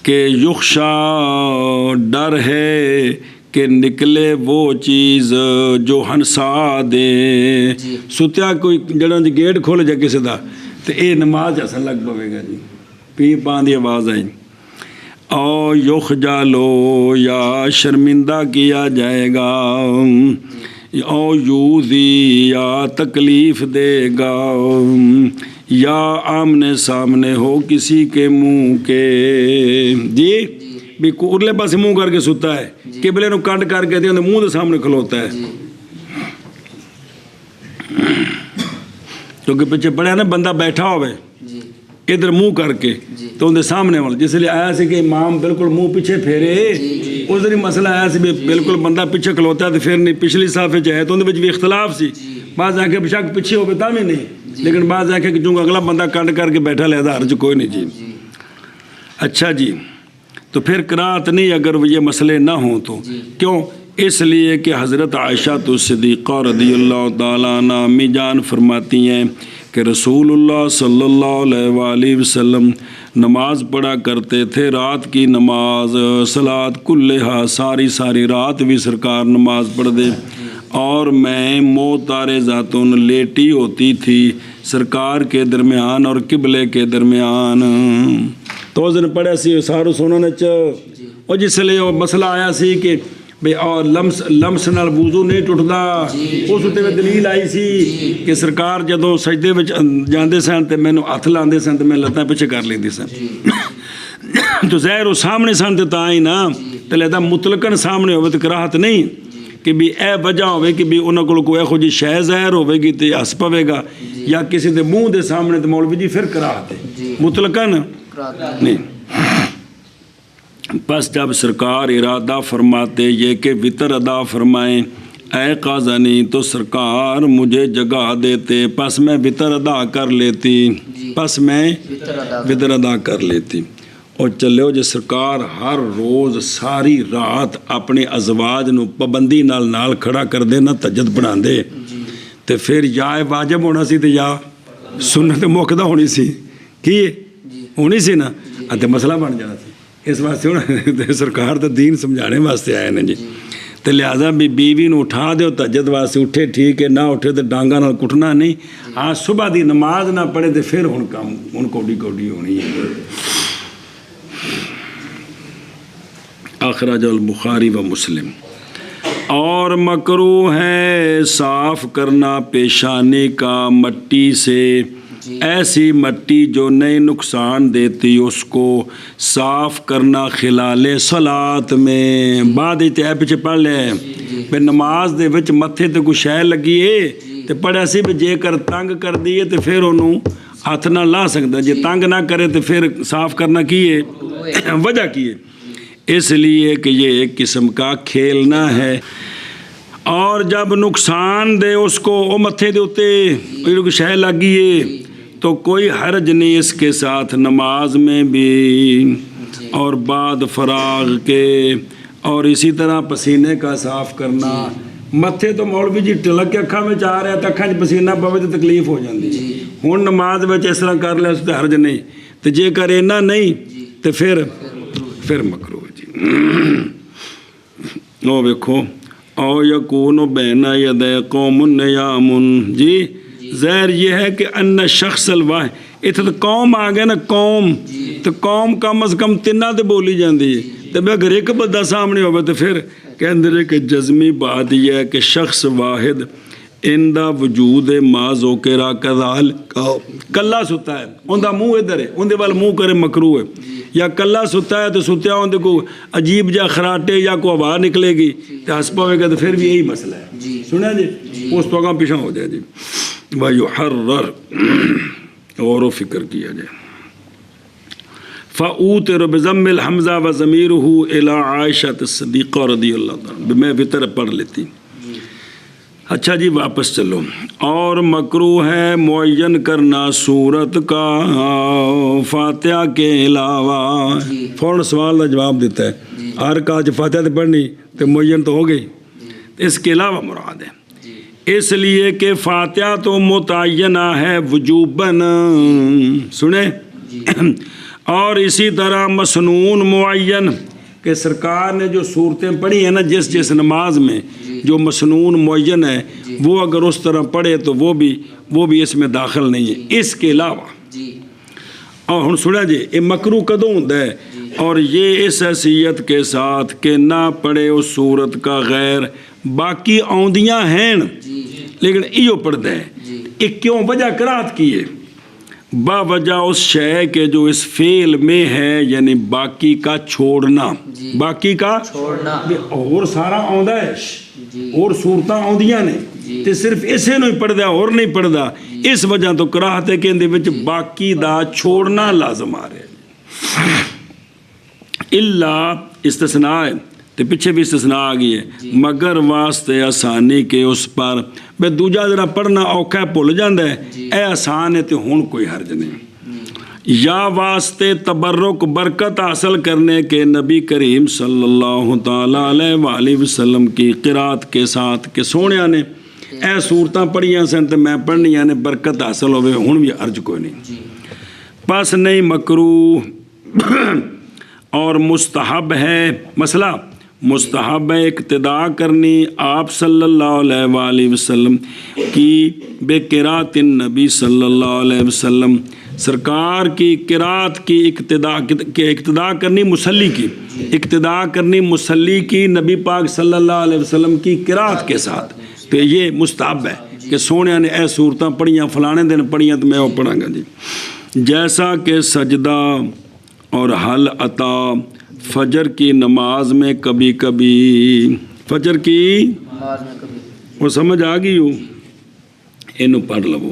کہ یخشا ڈر ہے کہ نکلے وہ چیز جو ہنسا دے، ستیا کوئی جڑا جی گیٹ کھول جائے کسی دا تو اے نماز ہسن لگ پوے گا جی، پی پان دی آواز آئی، او یخ جالو یا شرمندہ کیا جائے گا، او یوزی یا تکلیف دے گا، یا آمنے سامنے ہو کسی کے منہ کے، جی بھی ارلے پاس منہ کر کے ستا ہے، قبلے نو کنڈ کر کے منہ دے سامنے کھلوتا ہے، کیونکہ پیچھے پڑھا نا بندہ بیٹھا ہوئے ادھر منہ کر کے تو اندر سامنے والا، جس لیے آیا سی کہ امام بالکل منہ پیچھے پھیرے، اس دن مسئلہ آیا سی بالکل بندہ پیچھے کھلوتا ہے تو پھر نہیں، پچھلی صافے چاہے تو اندر بھی اختلاف سی، بعض آنکھیں بشک پیچھے ہوئے تا بھی نہیں، لیکن بعض آنکھیں کہ چونکہ اگلا بندہ کنڈ کر کے بیٹھا لے حرج کوئی نہیں جی۔ اچھا جی، تو پھر قرات نہیں اگر یہ مسئلے نہ ہوں تو، کیوں؟ اس لیے کہ حضرت عائشہ صدیقہ رضی اللہ تعالیٰ عنہ امی جان فرماتی ہیں کہ رسول اللہ صلی اللہ علیہ وآلہ وسلم نماز پڑھا کرتے تھے، رات کی نماز، صلاۃ کلہا، ساری رات بھی سرکار نماز پڑھ دے، اور میں موتار ذاتن لیٹی ہوتی تھی سرکار کے درمیان اور قبلے کے درمیان، تو اس دن پڑھا سی سارو سونا نے اور جس لیے وہ مسئلہ آیا سی کہ ਵੀ ਔਰ ਲਮਸ ਨਾਲ ਵੁਜ਼ੂ ਨਹੀਂ ਟੁੱਟਦਾ। ਉਸ ਉੱਤੇ ਵੀ ਦਲੀਲ ਆਈ ਸੀ ਕਿ ਸਰਕਾਰ ਜਦੋਂ ਸਜਦੇ ਵਿੱਚ ਜਾਂਦੇ ਸਨ ਤੇ ਮੈਨੂੰ ਹੱਥ ਲਾਉਂਦੇ ਸਨ ਤੇ ਮੈਂ ਲੱਤਾਂ ਪਿੱਛੇ ਕਰ ਲੈਂਦੀ ਸਨ। ਤੋ ਜ਼ਹਿਰ ਉਹ ਸਾਹਮਣੇ ਸਨ ਤੇ ਤਾਂ ਹੀ ਨਾ, ਤੇ ਲੈਦਾ ਮੁਤਲਕਨ ਸਾਹਮਣੇ ਹੋਵੇ ਤੇ ਕਰਾਹਤ ਨਹੀਂ ਕਿ ਵੀ ਇਹ ਵਜ੍ਹਾ ਹੋਵੇ ਕਿ ਵੀ ਉਹਨਾਂ ਕੋਲ ਕੋਈ ਇਹੋ ਜਿਹੀ ਸ਼ੈ ਜ਼ਾਹਿਰ ਹੋਵੇਗੀ ਤੇ ਹੱਸ ਪਵੇਗਾ, ਜਾਂ ਕਿਸੇ ਦੇ ਮੂੰਹ ਦੇ ਸਾਹਮਣੇ ਤੇ ਮੌਲਵੀ ਜੀ ਫਿਰ ਕਰਾਹਤ ਹੈ, ਮੁਤਲਕਨ نہیں۔ بس جب سرکار ارادہ فرماتے یہ کہ وطر ادا فرمائیں اے قاضانی، تو سرکار مجھے جگہ دیتے، پس میں وطر ادا کر لیتی، پس میں وطر ادا کر لیتی۔ اور چلو جے سرکار ہر روز ساری رات اپنے ازواج نو پابندی نال کھڑا کر دے نہ تہجد پڑھا دے تے پھر یا واجب ہونا سی تے یا سنت موقع ہونی سی، کی ہونی سی نا، تے مسئلہ بن جانا سی۔ اس واسطے ہوں سرکار تو دین سمجھانے واسطے آئے نا جی، تو لہٰذا بھی بیوی نو اٹھا دو تہجد واسطے، اٹھے ٹھیک ہے، نہ اٹھے تو ڈانگا نال کٹنا نہیں، ہاں صبح دی نماز نہ پڑھے تو پھر ہوں کام ہوں کوڈی ہونی ہے۔ اخرج البخاری و مسلم۔ اور مکروہ ہے صاف کرنا پیشانی کا مٹی سے، ایسی مٹی جو نئی نقصان دیتی اس کو صاف کرنا خلال صلاۃ میں۔ بعد اے پیچھے پڑھ لے بھی نماز دے وچ متھے تے کوئی شے لگی ہے تے پڑھیا سی بھی جے کر تنگ کر دیے تے پھر انہوں ہاتھ نہ لا سکتا، جے تنگ نہ کرے تے پھر صاف کرنا کی ہے، وجہ کی ہے، اس لیے کہ یہ ایک قسم کا کھیلنا ہے۔ اور جب نقصان دے اس کو او متھے دے اتے کوئی شے لگی ہے تو کوئی حرج نہیں اس کے ساتھ نماز میں بھی، اور بعد فراغ کے، اور اسی طرح پسینے کا صاف کرنا۔ متھے تو مولوی جی ٹلک کے اکھاں میں آ رہا ہے تو اکھاں پسینہ پوے تو تکلیف ہو جاتی، ہوں نماز میں اس طرح کر لیا اس تے حرج نہیں، تو جے کر اینا نہیں تو پھر مکروہ جی۔ او ویکھو او یکون بین یدی قوم نیام جی، ظاہر یہ ہے کہ ان شخص الواحد، اتنے تو قوم آ گیا نا، قوم تو قوم کم از کم تینہ تے بولی جاندی ہے، تو اگر ایک بندہ سامنے ہوگا تو پھر کہندے کہ جزمی بات یہ ہے کہ شخص واحد اندہ وجود ما ذکر کذال کلا ستا ہے، اندہ منہ ادھر ہے، اندے وال منہ کرے مکروہ ہے، یا کلا ستا ہے تو ستیا اندے کو عجیب جا خراٹے یا کو ہوا نکلے گی تو ہنس پاوے گا تو پھر بھی یہی مسئلہ ہے، سنا جی، اس تو آگاں پیچھے ہو جائے جی۔ وَيُحَرَّرْ غور و فکر کیا جائے۔ فَأُوتِرُ بِضَمِّ الْحَمْزَةِ وَضَمِيرُهُ إِلَىٰ عَائِشَةَ الصِّدِّيقَةَ رضی اللہ عنہا، میں وطر پڑھ لیتی۔ اچھا جی واپس چلو۔ اور مکروہ ہے معین کرنا صورت کا فاتحہ کے علاوہ، فوراً سوال کا جواب دیتا ہے، ہر کاج فاتحہ تو پڑھنی تو معین تو ہو گئی، اس کے علاوہ مراد ہے، اس لیے کہ فاتحہ تو متعینہ ہے وجوباً، سنیں، اور اسی طرح مسنون معین کہ سرکار نے جو صورتیں پڑھی ہیں نا جس نماز میں جو مسنون معین ہے وہ اگر اس طرح پڑھے تو وہ بھی اس میں داخل نہیں ہے، اس کے علاوہ۔ اور ہن سنا جی یہ مکروہ کدوں ہوتا ہے، اور یہ اس حیثیت کے ساتھ کہ نہ پڑھے اس صورت کا غیر، باقی آندیاں ہیں لیکن ایو پڑھتا ہے، ایک کیوں وجہ کراہت کی ہے، با وجہ اس شے کے جو اس فعل میں ہے، یعنی باقی کا چھوڑنا، باقی کا چھوڑنا، اور سارا آندا ہے اور صورتاں آندیاں نے تے صرف اسے نہیں پڑھدا اور نہیں پڑھدا، اس وجہ تو کراہت ہے کہ اندے وچ باقی دا چھوڑنا لازم آ رہا ہے۔ الا استثناء ہے تے پیچھے بھی استثناء آ گئی ہے، مگر واسطے آسانی کے اس پر بے دوجا ذرا پڑھنا اوکھا بھول جاندا ہے، اے آسان ہے تے ہن کوئی حرج نہیں، یا واسطے تبرک برکت حاصل کرنے کے نبی کریم صلی اللہ تعالیٰ علیہ وآلہ وسلم کی قرات کے ساتھ کہ سونیا نے اے صورتاں پڑھیاں سن تے میں پڑھنیاں نے برکت حاصل ہوئے، ہن بھی حرج کوئی نہیں، پس نہیں مکروہ اور مستحب ہے، مسئلہ مستحب ہے اقتداء کرنی آپ صلی اللہ علیہ وآلہ وسلم کی بے قرات النبی صلی اللہ علیہ وسلم، سرکار کی قرات کی اقتدا کرنی مصلی کی، اقتدا کرنی مصلی کی نبی پاک صلی اللہ علیہ وسلم کی قرات کے ساتھ، تو یہ مستحب ہے کہ سونے نے اے صورتاں پڑھیاں فلانے دن پڑھیاں تو میں وہ پڑھاں گا جی۔ جیسا کہ سجدہ اور حل عطا فجر کی نماز میں کبھی کبھی، فجر کی نماز میں کبھی وہ سمجھ آ گئی ہو، اینو پڑھ لو۔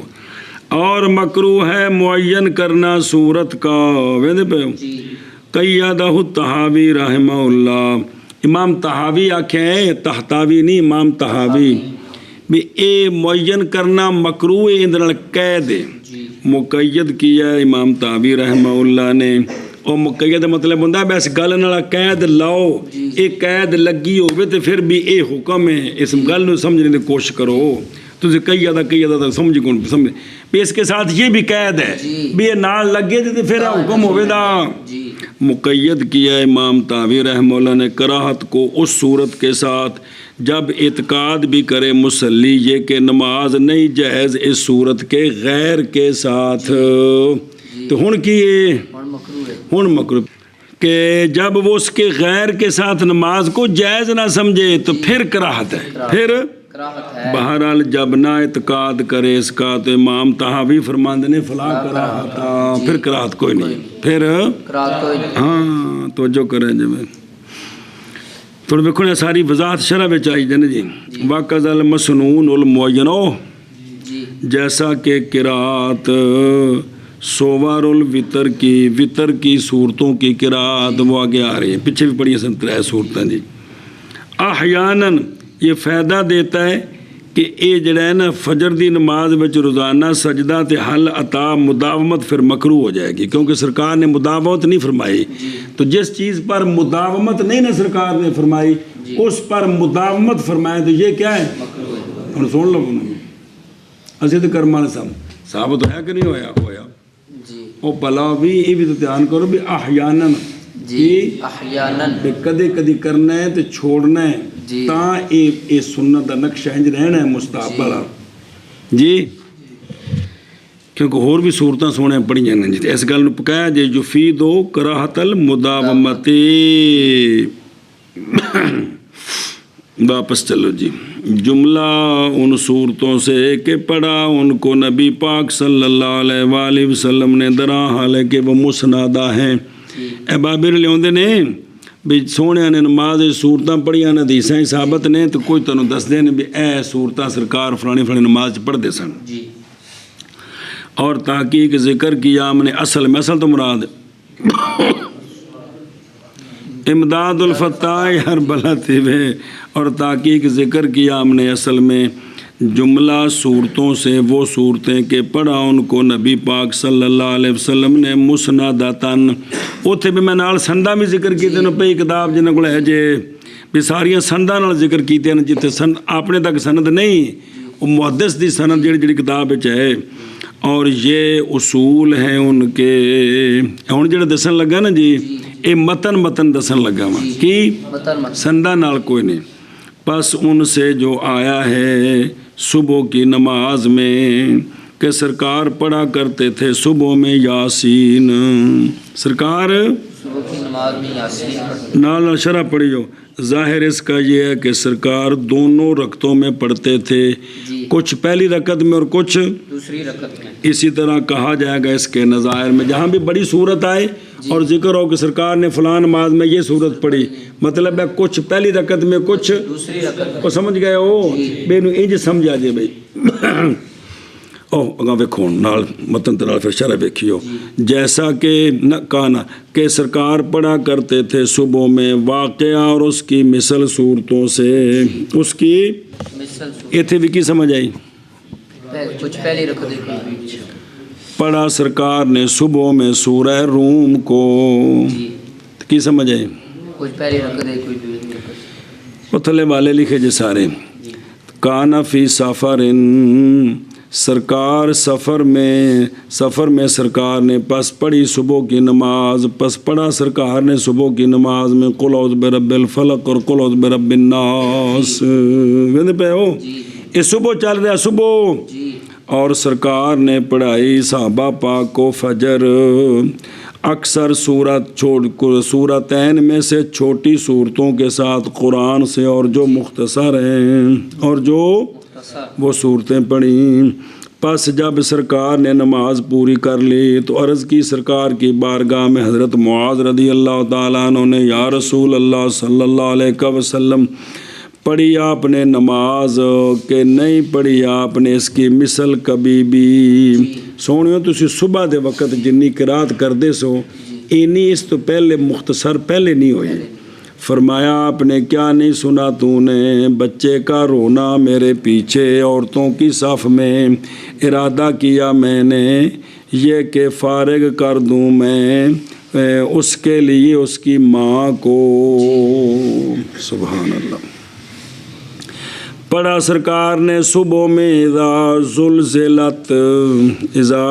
اور مکروہ ہے معین کرنا صورت کا، ویندے پہ قیدہ الطحاوی رحمہ اللہ، امام طحاوی آکھیں تحتاوی نہیں، امام طحاوی بھی اے معین کرنا مکروہ اندر قید مقید کیا ہے امام طحاوی رحمہ اللہ نے۔ اور مقید مطلب ہوتا ہے بس گل نال قید لاؤ، یہ قید لگی ہوئے تو پھر بھی اے حکم ہے، اس گل نو سمجھنے کی کوشش کرو۔ تو قیدہ سمجھ کون سمجھ بھی اس کے ساتھ یہ بھی قید ہے بھی یہ نال لگے تو پھر حکم ہوئے دا۔ مقید کیا امام طحاوی رحمہ اللہ نے کراہت کو اس صورت کے ساتھ جب اعتقاد بھی کرے مصلی یہ کہ نماز نہیں جائز اس صورت کے غیر کے ساتھ۔ تو ہن کی ہن مکروہ کہ جب وہ اس کے غیر کے ساتھ نماز کو جائز نہ سمجھے تو پھر کراہت ہے، پھر بہرحال جب نہ اعتقاد کرے اس کا تو امام طحاوی فرماندے نے فلا کراہت، پھر کراہت کوئی نہیں، پھر ہاں توجہ کریں جی میں تھوڑا ویکھو نے ساری وضاحت شرح وچ آئی جنے جی۔ وَقَذَا الْمَسْنُونُ الْمُعَيَّنُ، جیسا کہ قرات سوار الوتر کی، وطر کی صورتوں کی قرات وہ آگے آ رہی ہے، پیچھے بھی پڑھی ہیں 3 صورتیں جی۔ احیاناً یہ فائدہ دیتا ہے کہ یہ جڑا ہے نا فجر دی نماز وچ روزانہ سجدہ تے حل عطا مداومت پھر مکروہ ہو جائے گی، کیونکہ سرکار نے مداومت نہیں فرمائی۔ تو جس چیز پر مداومت نہیں نا سرکار نے فرمائی اس پر مداومت فرمائے تو یہ کیا ہے؟ ہن سن لو اسی تو کرم والے ثابت ہویا کہ نہیں ہویا؟ ہویا۔ او بلا بھی یہ بھی تو دھیان کرو بھی احیاناً کدے کدی کرنا ہے تو چھوڑنا ہے تاں اے سنت دا نقشہ انج رہنا ہے مستحب والا جی، کیونکہ اور بھی صورتاں سونے پڑھی جانا جی۔ اس گل نو پکایا جی یفیدو کراہت المداومت۔ واپس چلو جی، جملہ ان صورتوں سے کہ پڑھا ان کو نبی پاک صلی اللہ علیہ وآلہ وسلم نے درا حالے کہ وہ مسنادہ ہیں۔ اے بابر لیاندے نے بھی سونے نے نماز صورتاں پڑھیاں نے حدیثاں ثابت نے تو کوئی تنوں دس دے نے بھی اے صورتاں سرکار فلانی فلانی نماز پڑھ دے سن۔ اور تحقیق ذکر کیا ہم نے اصل میں، اصل تو مراد امداد الفتح ہر بلاتی میں، اور تحقیق ذکر کیا ہم نے اصل میں جملہ صورتوں سے وہ صورتیں کہ پڑھا ان کو نبی پاک صلی اللہ علیہ وسلم نے مسندتاً، اتنے بھی میں نال سندہ بھی ذکر کیتے ہیں پئی کتاب جنہوں کو ہے جے بھی ساریاں سندہ نال ذکر کیتے ہیں جتے سند اپنے تک سند نہیں وہ محدث دی سند جڑی کتاب ہے۔ اور یہ اصول ہیں ان کے ہن جڑا دسن لگا نا جی اے متن دسن لگا وا کی سندہ نال کوئی نہیں، پس ان سے جو آیا ہے صبح کی نماز میں کہ سرکار پڑھا کرتے تھے صبح میں یاسین، سرکار صبح کی نماز میں یاسین نال شرح پڑھی ہو۔ ظاہر اس کا یہ ہے کہ سرکار دونوں رکعتوں میں پڑھتے تھے، کچھ پہلی رکعت میں اور کچھ دوسری رکعت میں۔ اسی طرح کہا جائے گا اس کے نظائر میں جہاں بھی بڑی صورت آئے اور ذکر ہو کہ سرکار نے فلان نماز میں یہ صورت پڑھی، مطلب ہے کچھ پہلی رکعت میں کچھ دوسری رکعت وہ سمجھ گئے ہو بے نو انج سمجھا جے بھائی۔ او اگاں ویکھو نال متن تنال پھر شرح ویکھیو، جیسا کہ کانا کہ سرکار پڑھا کرتے تھے صبح میں واقعہ اور اس کی مثل صورتوں سے، اس کی ایتھے بھی کی سمجھ آئی؟ کچھ پہلی رکعت پڑھا سرکار نے صبح میں سورہ روم کو، کی سمجھ آئی؟ کچھ پہلی رکعت ہے کوئی دوسری رکعت۔ وہ تھلے والے لکھے جے سارے کانا فی سفر، سرکار سفر میں سرکار نے پس پڑھی صبح کی نماز، پس پڑھا سرکار نے صبح کی نماز میں قل اعوذ برب الفلق اور قل اعوذ برب الناس، ویندے پے ہو یہ صبح چل رہا صبح اور سرکار نے پڑھائی صحابہ پاک کو فجر اکثر صورتین میں سے چھوٹی صورتوں کے ساتھ قرآن سے، اور جو مختصر ہیں، اور جو وہ صورتیں پڑھیں۔ پس جب سرکار نے نماز پوری کر لی تو عرض کی سرکار کی بارگاہ میں حضرت معاذ رضی اللہ تعالیٰ عنہ نے، یا رسول اللہ صلی اللہ علیہ وسلم، پڑھی آپ نے نماز کہ نہیں پڑھی آپ نے اس کی مثل کبھی بھی؟ سونیو تسی صبح دے وقت جنی قرات کردے سو اینی اس تو پہلے مختصر پہلے نہیں ہوئی۔ فرمایا آپ نے کیا نہیں سنا تو نے بچے کا رونا میرے پیچھے عورتوں کی صف میں، ارادہ کیا میں نے یہ کہ فارغ کر دوں میں اس کے لیے اس کی ماں کو۔ سبحان اللہ۔ پڑھا سرکار نے صبح میں اذا زلزلت، اذا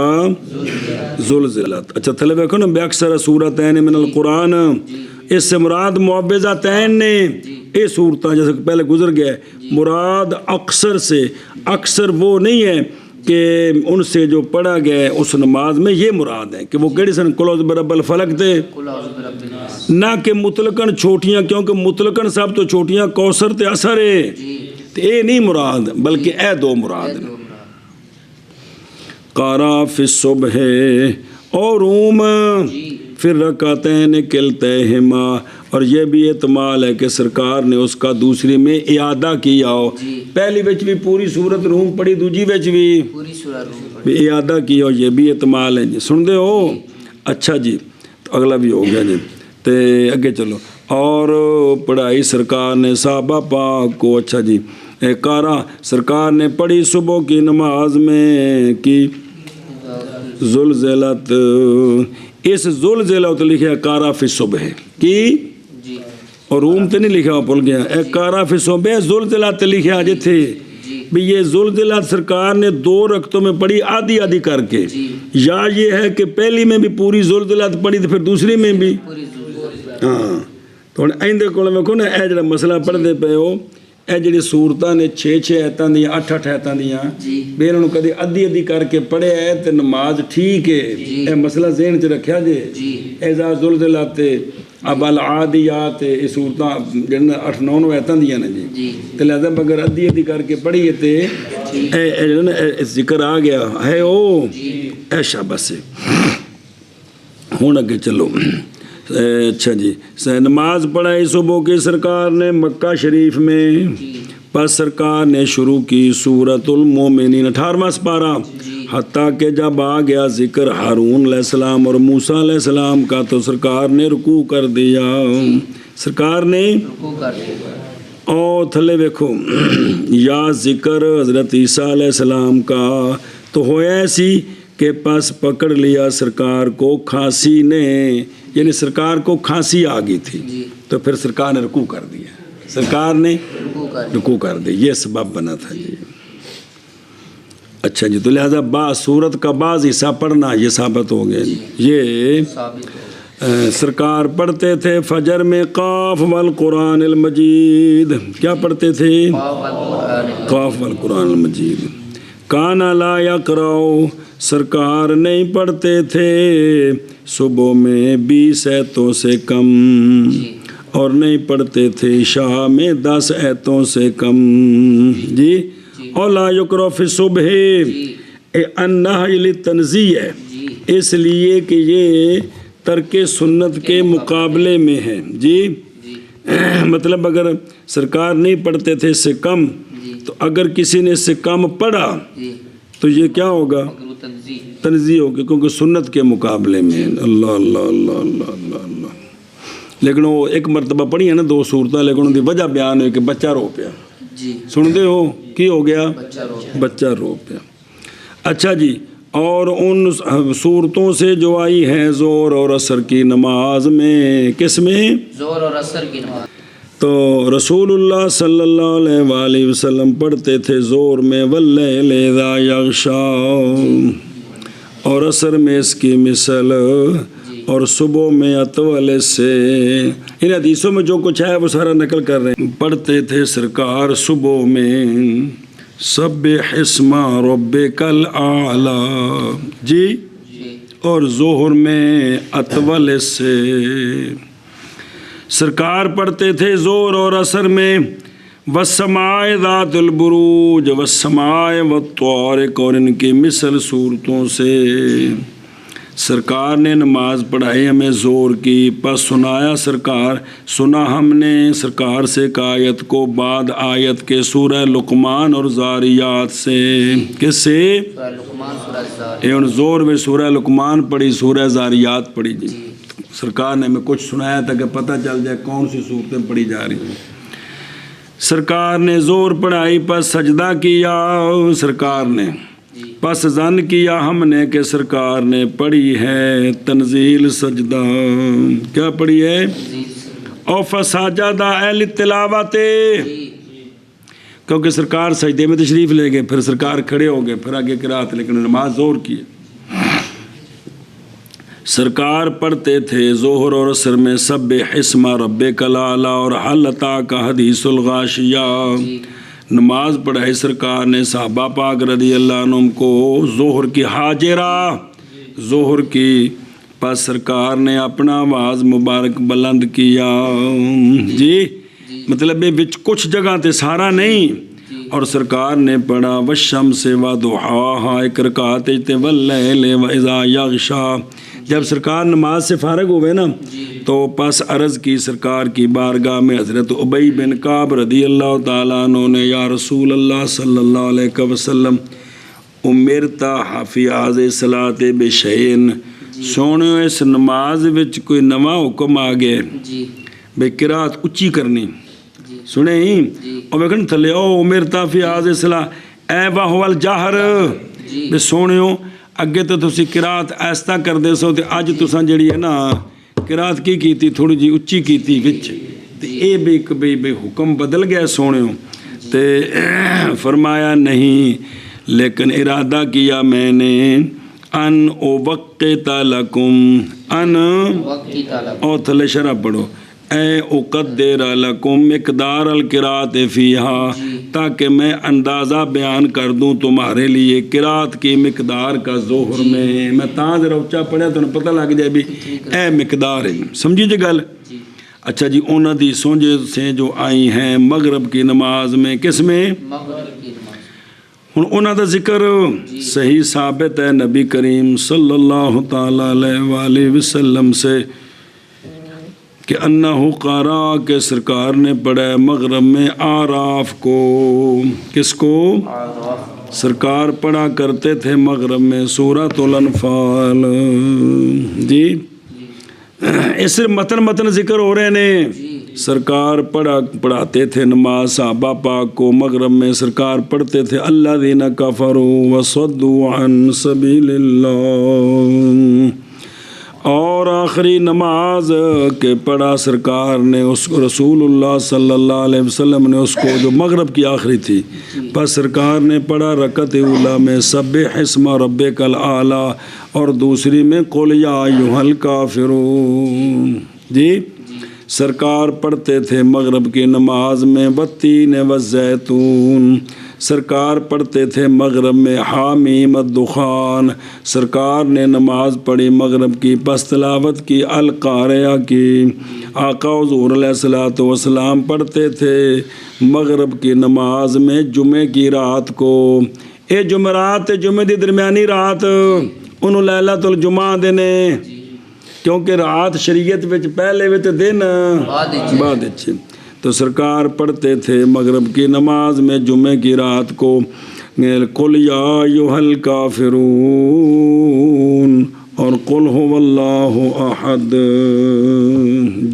زلزلت۔ اچھا تھلے دیکھو نا، بیکثر صورتین من القرآن، اس سے مراد معوذتین نے یہ صورتیں جیسے پہلے گزر گیا ہے، مراد اکثر سے، اکثر وہ نہیں ہے کہ ان سے جو پڑھا گیا ہے اس نماز میں، یہ مراد ہے کہ وہ کیڑی سن قل اعوذ برب الفلق تھے، نہ کہ مطلقاً چھوٹیاں، کیونکہ مطلقاً سب تو چھوٹیاں کوثر تے اثر ہے، تو یہ نہیں مراد بلکہ اے دو مراد ہیں۔ قارا فی الصبح، اور روم پھر رکعتین کلتیہما، اور یہ بھی احتمال ہے کہ سرکار نے اس کا دوسری میں اعادہ کیا ہو، پہلی وچ بھی پوری صورت روم پڑھی، دوجی وچ بھی پوری سورہ روم پڑھی، اعادہ کیا ہو، یہ بھی احتمال ہے جی۔ سن دے ہو؟ اچھا جی، تو اگلا بھی ہو گیا جی، تے اگے چلو۔ اور پڑھائی سرکار نے صحابہ پاک کو، اچھا جی، قارا سرکار نے پڑھی صبح کی نماز میں کی زلزلت، اس زلزلت لکھا قارا فی الصبح کی، اور روم تے نہیں لکھا، بھول گیا، اے قارا فی الصبح زلزلت لکھا جتھے بھی، یہ زلزلت سرکار نے 2 رکعتوں میں پڑھی آدھی آدھی کر کے، یا یہ ہے کہ پہلی میں بھی پوری زلزلت پڑھی تو پھر دوسری میں بھی، ہاں۔ تو ایندے کول ویکھو نا، اے جڑا مسئلہ پڑھدے پے ہو، اے جڑی صورتاں نے 6 ایتاں دیاں 8 ایتاں دیاں، بھی انہوں کدی ادھی ادھی کر کے پڑھیا ہے تے نماز ٹھیک ہے، اے مسئلہ ذہن چ رکھیا جے۔ اذا زلزلت، اب العادیات، یہ صورتاں جڑیاں 8-9 ایتاں دیاں نے جی، تے لہذا اگر ادھی ادھی کر کے پڑھیے تے اے ذکر آ گیا ہے، او اے شاباش۔ ہن اگے چلو، اچھا جی، نماز پڑھائی صبح کی سرکار نے مکہ شریف میں، پس سرکار نے شروع کی سورۃ المومنین 18واں سپارہ، حتیٰ کہ جب آ گیا ذکر ہارون علیہ السلام اور موسیٰ علیہ السلام کا تو سرکار نے رکوع کر دیا، سرکار نے رکوع کر دیا۔ اور تھلے دیکھو، یا ذکر حضرت عیسیٰ علیہ السلام کا تو ہویا ایسی کہ پس پکڑ لیا سرکار کو کھانسی نے، یعنی سرکار کو کھانسی آ گئی تھی تو پھر سرکار نے رکوع کر دیا، سرکار نے رکوع کر دیا، یہ سبب بنا تھا جی۔ اچھا جی، تو لہذا سورت کا بعض حصہ پڑھنا یہ ثابت ہو گیا، یہ سرکار پڑھتے تھے فجر میں قاف والقرآن المجید، کیا پڑھتے تھے؟ قاف والقرآن المجید۔ کانا لا یقرأ، سرکار نہیں پڑھتے تھے صبح میں 20 ایتوں سے کم، اور نہیں پڑھتے تھے عشاء میں 10 ایتوں سے کم جی۔ اور لا یقرأ فی الصبح، النہی للتنزیہ ہے، اس لیے کہ یہ ترک سنت کے مقابلے میں ہے جی، مطلب اگر سرکار نہیں پڑھتے تھے اس سے کم، تو اگر کسی نے اس سے کم پڑھا تو یہ کیا ہوگا؟ تنزیہ ہوگی، کیونکہ سنت کے مقابلے میں۔ اللہ اللہ اللہ اللہ اللہ اللہ۔ لیکن وہ ایک مرتبہ پڑھی ہے نا 2 صورتیں، لیکن ان کی وجہ بیان ہوئی کہ بچہ رو پیا، سن دے ہو کی ہو گیا؟ بچہ رو پیا۔ اچھا جی، اور ان صورتوں سے جو آئی ہیں زور اور عصر کی نماز میں، کس میں؟ زور اور عصر کی نماز، تو رسول اللہ صلی اللہ علیہ وآلہ وسلم پڑھتے تھے زور میں واللیل اذا یغشی، اور عصر میں اس کی مثل، اور صبح میں اطول سے۔ ان حدیثوں میں جو کچھ ہے وہ سارا نقل کر رہے ہیں۔ پڑھتے تھے سرکار صبح میں سبح اسم ربک الاعلی جی، جی اور ظہر میں اطول سے سرکار پڑھتے تھے ظہر اور عصر میں والسماء ذات البروج والسماء والطارق، اور ان کی مثل صورتوں سے سرکار نے نماز پڑھائی ہمیں زور کی، پس سنا ہم نے سرکار سے ایک آیت کو بعد آیت کے سورہ لقمان اور زاریات سے، کس سے؟ سورہ لقمان سورہ زاریات، اے ان زور میں سورہ لقمان پڑھی، سورہ زاریات پڑھی جی۔ سرکار نے ہمیں کچھ سنایا تھا کہ پتہ چل جائے کون سی صورتیں پڑھی جا رہی ہیں۔ سرکار نے زور پڑھائی، پس سجدہ کیا سرکار نے، پس ظن کیا ہم نے کہ سرکار نے پڑھی ہے تنزیل سجدہ، کیا پڑھی ہے؟ او فسجد اہل تلاوت، کیونکہ سرکار سجدے میں تشریف لے گئے، پھر سرکار کھڑے ہو گئے، پھر آگے قرات، لیکن نماز زور کی۔ سرکار پڑھتے تھے ظہر اور عصر میں سبح اسم ربک الاعلی اور حل اتاک حدیث الغاشیہ، نماز پڑھائی سرکار نے صحابہ پاک رضی اللہ عنہم کو ظہر کی حاجرہ، ظہر کی، پس سرکار نے اپنا آواز مبارک بلند کیا جی، مطلب یہ وچ کچھ جگہ تے سارا نہیں، اور سرکار نے پڑھا والشمس وضحاہا، ایک رکعت تے واللیل واذا یغشا۔ جب سرکار نماز سے فارغ ہوئے نا تو پس عرض کی سرکار کی بارگاہ میں حضرت ابی بن کعب رضی اللہ تعالیٰ عنہ نے، یا رسول اللہ صلی اللہ علیہ وسلم امرتا فی هذه الصلاۃ بشیء، سونیو اس نماز وچ کوئی نواں حکم آ گیا بے قرات اچھی کرنی، سنے ہی اور ویکھن تھلے او امرتا فی هذه الصلاۃ اے وہو الجہر، بے سونیو اگے تو تسی قرات ایستا کر دے سو، تے اج تساں جڑی ہے نا قرات کی کیتی تھوڑی جی اچھی کیتی وچ، تے اے بے حکم بدل گیا سونیو، تے فرمایا نہیں، لیکن ارادہ کیا میں نے ان اوقت لکم، ان او تھلے شرح پڑھو، اے اقدر لکم مقدار القرات فیہا، تاکہ میں اندازہ بیان کر دوں تمہارے لیے قرات کی مقدار کا ظہر میں تاں ذرا اونچا پڑھیا تو پتہ لگ جائے بھی اے مقدار ہے، سمجھی جی گل؟ اچھا جی، انہاں دی سونجے سے جو آئی ہیں مغرب کی نماز میں، کس میں؟ مغرب کی نماز۔ ہن انہاں دا ذکر صحیح ثابت ہے نبی کریم صلی اللہ تعالیٰ علیہ وآلہ وسلم سے کہ انہو قارا، کہ سرکار نے پڑھا مغرب میں آراف کو، کس کو؟ سرکار پڑھا کرتے تھے مغرب میں سورۃ الانفال جی، اس متن ذکر ہو رہے نے، سرکار پڑھاتے تھے نماز صحابہ پاک کو مغرب میں، سرکار پڑھتے تھے الذین کفروا وصدوا عن سبیل اللہ، اور آخری نماز کے پڑھا سرکار نے اس کو، رسول اللہ صلی اللہ علیہ وسلم نے اس کو، جو مغرب کی آخری تھی، پس سرکار نے پڑھا رکعت اولیٰ میں سبح اسم ربک الاعلی، اور دوسری میں قل یا ایھا الکافرون جی۔ سرکار پڑھتے تھے مغرب کی نماز میں والتین والزیتون، سرکار پڑھتے تھے مغرب میں حامیم الدخان، سرکار نے نماز پڑھی مغرب کی، پس تلاوت کی القاریہ کی، آقا حضور علیہ الصلوۃ والسلام پڑھتے تھے مغرب کی نماز میں جمعے کی رات کو، اے جمعرات جمعے دی درمیانی رات انہوں لیلۃ الجمعہ دینے، کیونکہ رات شریعت وچ پہلے وچ دن بعد اچھے، تو سرکار پڑھتے تھے مغرب کی نماز میں جمعے کی رات کو قل یا ایھا الکافرون اور قل ھو اللہ احد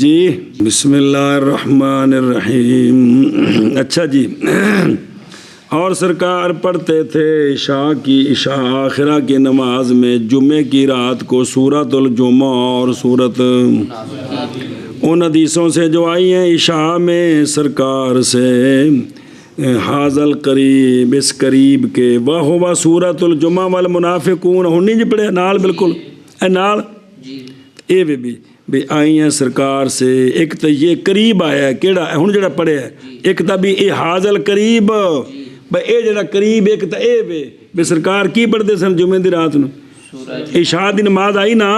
جی۔ بسم اللہ الرحمن الرحیم۔ اچھا جی، اور سرکار پڑھتے تھے عشاء آخرہ کی نماز میں جمعے کی رات کو سورۃ الجمعہ اور سورۃ، ان حدیثوں سے جو آئی ہیں عشاء میں سرکار سے حاضل قریب، اس قریب کے، وہو سورۃ الجمعہ والمنافقون، ہونی جی پڑھے نال بالکل اے نال اے بھی آئی ہیں سرکار سے، ایک تو یہ قریب آیا ہے کیڑا ہن جڑا پڑھے ہے، ایک تو بھی اے حاضل قریب بھائی یہ جڑا قریب ایک تو یہ وے بے سرکار کی پڑھتے سن جمعے دی رات نو عشاء دی نماز آئی نا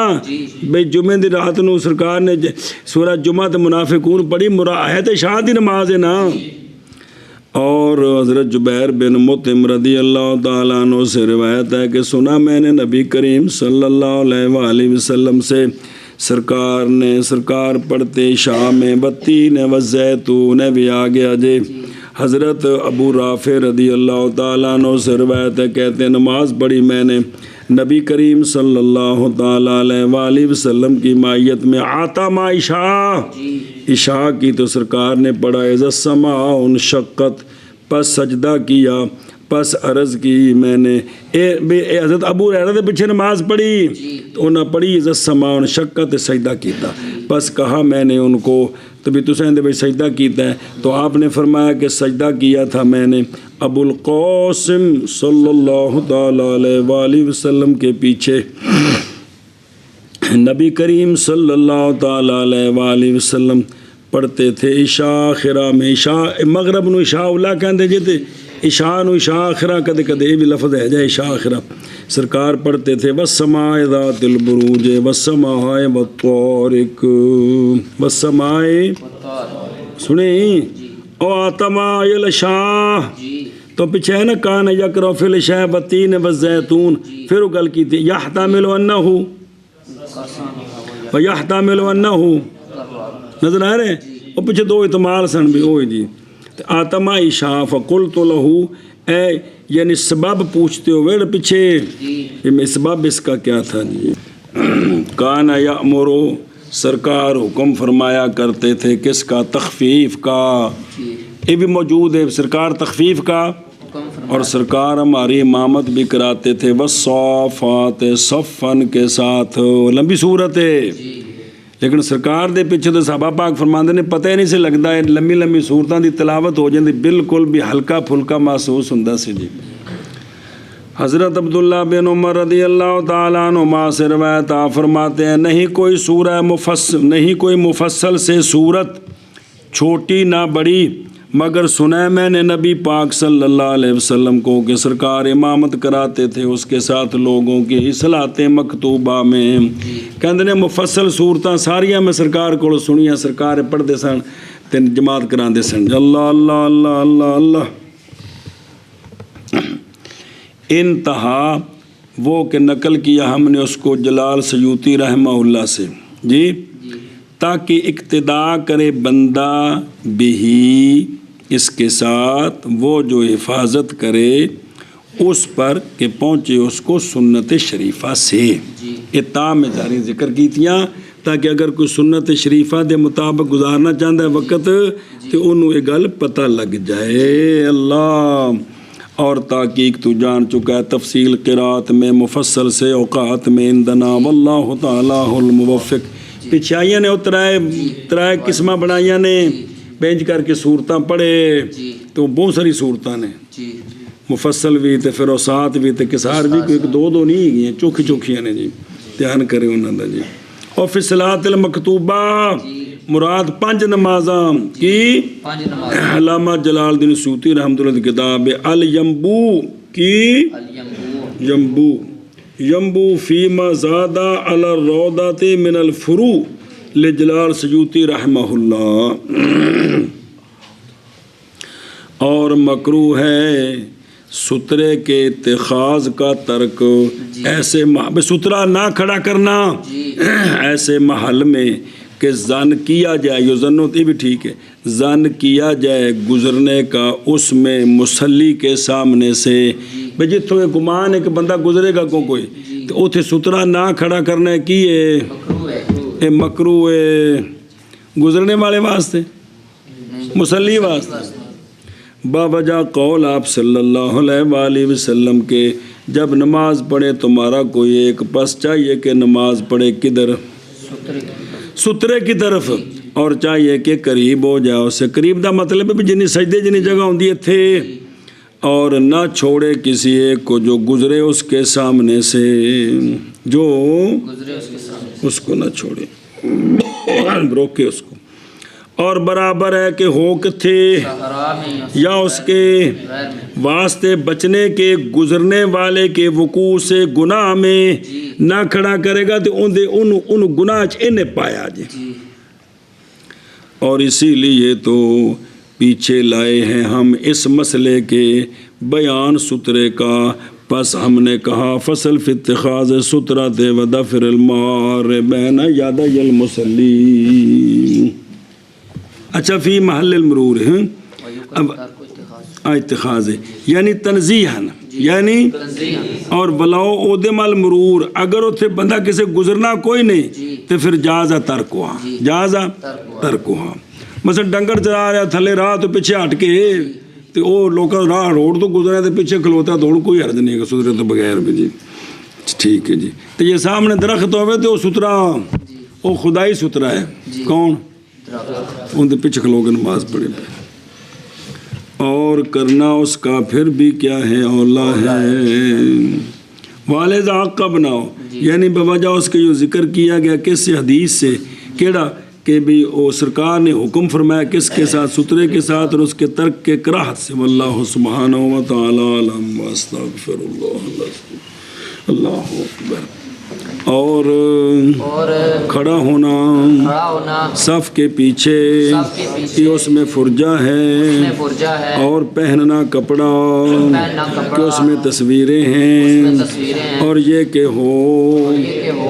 بھائی جمعے دی رات نو سرکار نے سورہ جمعہ تے منافقون پڑھی ہے تو عشاء دی نماز ہے نا. اور حضرت جبیر بن مطعم رضی اللہ تعالیٰ عنہ سے روایت ہے کہ سنا میں نے نبی کریم صلی اللہ علیہ وآلہ وسلم سے سرکار پڑھتے عشاء میں بتین والزیتون بھی آ گیا جے. حضرت ابو رافع رضی اللہ تعالیٰ عنہ سے روایت ہے کہتے ہیں نماز پڑھی میں نے نبی کریم صلی اللہ تعالیٰ علیہ وآلہ وسلم کی مائیت میں آتا ما عشاء کی تو سرکار نے پڑھا اذا السماء انشقت پس سجدہ کیا پس عرض کی میں نے حضرت ابو ہریرہ کے پیچھے نماز پڑھی تو انہوں نے پڑھی اذا السماء انشقت سجدہ کیتا پس کہا میں نے ان کو تو بھی تو سہندے بھائی سجدہ کیتا ہے تو آپ نے فرمایا کہ سجدہ کیا تھا میں نے ابو القاسم صلی اللہ تعالیٰ علیہ وآلہ وسلم کے پیچھے نبی کریم صلی اللہ تعالیٰ علیہ وآلہ وسلم پڑھتے تھے عشاء آخرہ میں عشاء مغرب نو عشاء اولا کہندے جے تے عشاء نو عشاء آخرہ کدے کدے یہ بھی لفظ ہے جائے عشاء آخرہ سرکار پڑھتے تھے والسماء ذات البروج والسماء والطارق والسماء سنیں او آتما العشاء تو پیچھے ہے نا کان یقرأ فی العشاء والتین والزیتون پھر وہ گل کی تھی یحتمل انہ ویحتمل انہ نظر آ رہے ہیں وہ پیچھے دو احتمال سن بھی ہوئی جی آتما عشاء فقلت لہو اے یعنی سبب پوچھتے ہوئے پیچھے سبب اس کا کیا تھا جی کان یأمرو سرکار حکم فرمایا کرتے تھے کس کا تخفیف کا یہ بھی موجود ہے سرکار تخفیف کا اور سرکار ہماری امامت بھی کراتے تھے والصافات صفن کے ساتھ لمبی صورت ہے لیکن سرکار دے پیچھے تو صحابہ پاک فرماندے نے پتہ ہی نہیں سے لگتا ہے لمبی لمبی صورتاں دی تلاوت ہو جاندی بالکل بھی ہلکا پھلکا محسوس ہوندا سی جی. حضرت عبداللہ بن عمر رضی اللہ تعالیٰ عنہما سے روایت آپ فرماتے ہیں نہیں کوئی مفصل سے صورت چھوٹی نہ بڑی مگر سنا میں نے نبی پاک صلی اللہ علیہ وسلم کو کہ سرکار امامت کراتے تھے اس کے ساتھ لوگوں کی صلاۃ مکتوبہ میں کہندے نے مفصل صورتاں ساریاں میں سرکار کو سنیاں سرکار پڑھتے سن تے جماعت کراندے سن اللہ اللہ اللہ اللہ اللہ انتہا وہ کہ نقل کیا ہم نے اس کو جلال سیوطی رحمہ اللہ سے جی تاکہ اقتداء کرے بندہ بھی اس کے ساتھ وہ جو حفاظت کرے اس پر کہ پہنچے اس کو سنت شریفہ سے اتام میں جاری ذکر کیتیاں تاکہ اگر کوئی سنت شریفہ دے مطابق گزارنا چاہتا ہے وقت تو انہوں یہ گل پتہ لگ جائے اللہ. اور تحقیق تو جان چکا ہے تفصیل قرات میں مفصل سے اوقات میں اندنا واللہ تعالیٰ الموفق پیچھے آئیاں نے ترائے قسمہ بنائیاں نے بینچ کر کے صورتاں پڑھے تو بہت ساری صورتاں نے مفصل بھی تے پھر اوسات بھی تے کسار بھی کوئی دو نہیں گئی ہیں چوکھی چوکھیاں نے جی دھیان کرے انہوں نے جی. اور فی الصلاۃ المکتوبہ مراد 5 نمازاں کی علامہ جلال الدین سیوطی رحمۃ اللہ کی کتاب الیمبو کی یمبو فیما زادہ علی الروضۃ من الفروع لجلال سیوطی رحمہ اللہ. اور مکروہ ہے سترے کے اتخاذ کا ترک ایسے سترہ نہ کھڑا کرنا ایسے محل میں کہ زن کیا جائے یہ زنت یہ بھی ٹھیک ہے زن کیا جائے گزرنے کا اس میں مسلی کے سامنے سے بھئی جتوں یہ گمان ہے کہ بندہ گزرے گا کوئی تو اتھے سترہ نہ کھڑا کرنے کی ہے مکروہ ہے گزرنے والے واسطے مسلی واسطے باوجہ قول آپ صلی اللہ علیہ وآلہ وسلم کے جب نماز پڑھے تمہارا کوئی ایک پس چاہیے کہ نماز پڑھے کدھر سترے کی طرف اور چاہیے کہ قریب ہو جائے اس سے قریب دا مطلب ہے جنہیں سجدے جنہیں جگہ ہوندی ہے تھے اور نہ چھوڑے کسی ایک کو جو گزرے اس کے سامنے سے اس کو نہ چھوڑے روکے اس کو. اور برابر ہے کہ ہو کتھے صحرا میں یا اس کے غیر میں واسطے بچنے کے گزرنے والے کے وقوع سے گناہ میں نہ کھڑا کرے گا تو ان گناہ انہیں پایا جی. اور اسی لیے تو پیچھے لائے ہیں ہم اس مسئلے کے بیان سترے کا. پس ہم نے کہا فصل فی اتخاذ سترۃ و دفر المار بین یدی المصلی. اچھا فی محل المرور ہے اب اتخاذ یعنی تنزیہن یعنی اور بلاؤ اودم المرور اگر اتنے بندہ کسی گزرنا کوئی نہیں تو پھر جازا ترکوہا جازا ترکوہا. مثلا ڈنگر چلا رہا تھلے راہ تو پیچھے ہٹ کے تو وہ لوگ راہ روڈ تو گزرا تو پیچھے کھلوتا دوڑ کوئی حرج نہیں ہے سترے تو بغیر بھی جی. ٹھیک ہے جی. تو یہ سامنے درخت ہوئے تو وہ سترا وہ خدائی سترا ہے. کون ان کے پیچھے کھلو کے نماز پڑھے اور کرنا اس کا پھر بھی کیا ہے اولا ہے. والد عقب نہ ہو یعنی بوجہ اس کے جو ذکر کیا گیا کس حدیث سے کیڑا کہ بھی وہ سرکار نے حکم فرمایا کس کے ساتھ سترے کے ساتھ اور اس کے ترک کے کراہت سے. واللہ سبحانہ و تعالی علم واستغفر اللہ اکبر. اور کھڑا ہونا صف کے پیچھے کہ اس میں فرجہ ہے اور پہننا کپڑا کہ اس میں تصویریں ہیں اور یہ کہ ہو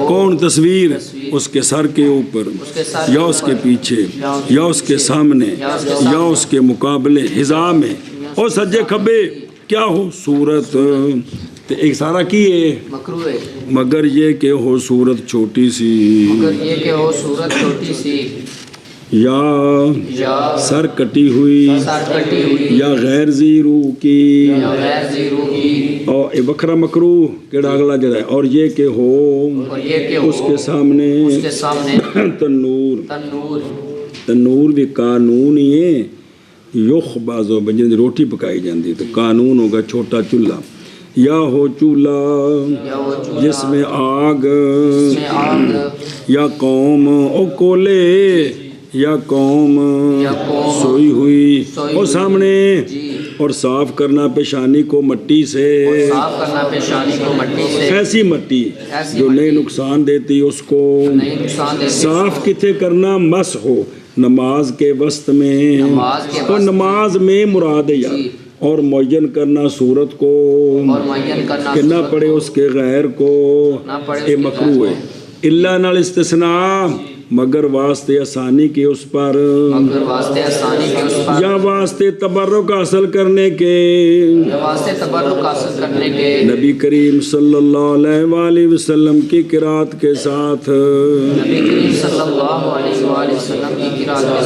کون تصویر اس کے سر کے اوپر یا اس کے پیچھے یا اس کے سامنے یا اس کے مقابلے حذا میں اور سجے کھبے کیا ہو صورت تو ایک سارا کی ہے مکروہ ہے مگر یہ کہ ہو صورت چھوٹی سی یا سر کٹی ہوئی یا غیر زیرو کی اور بکھرا مکروہ کیڑا اگلا جڑا ہے. اور یہ کہ ہو اس کے سامنے تنور بھی قانون ہی ہے. یخ بازو بجن روٹی پکائی جاندی تو قانون ہوگا چھوٹا چولہا یا ہو چولہا جس میں آگ یا قوم او کولے یا قوم سوئی ہوئی اور سامنے اور صاف کرنا پیشانی کو مٹی سے ایسی مٹی جو نئے نقصان دیتی اس کو صاف کتنے کرنا مس ہو نماز کے وسط میں اور نماز میں مراد یا اور معین کرنا صورت کو کہ نہ پڑے اس کے غیر کو اے مکروہ ہے. اللہ نال استثناء مگر واسطے آسانی کے اس پر یا واسطے تبرک حاصل کرنے کے نبی کریم صلی اللہ علیہ وآلہ وسلم کی قرات کے ساتھ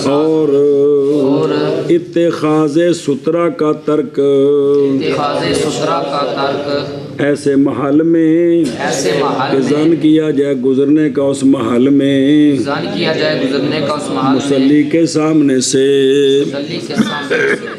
اور اتخاذ سترہ کا ترک ایسے محل میں کہ زن کیا جائے گزرنے کا اس محل میں مصلی کے سامنے سے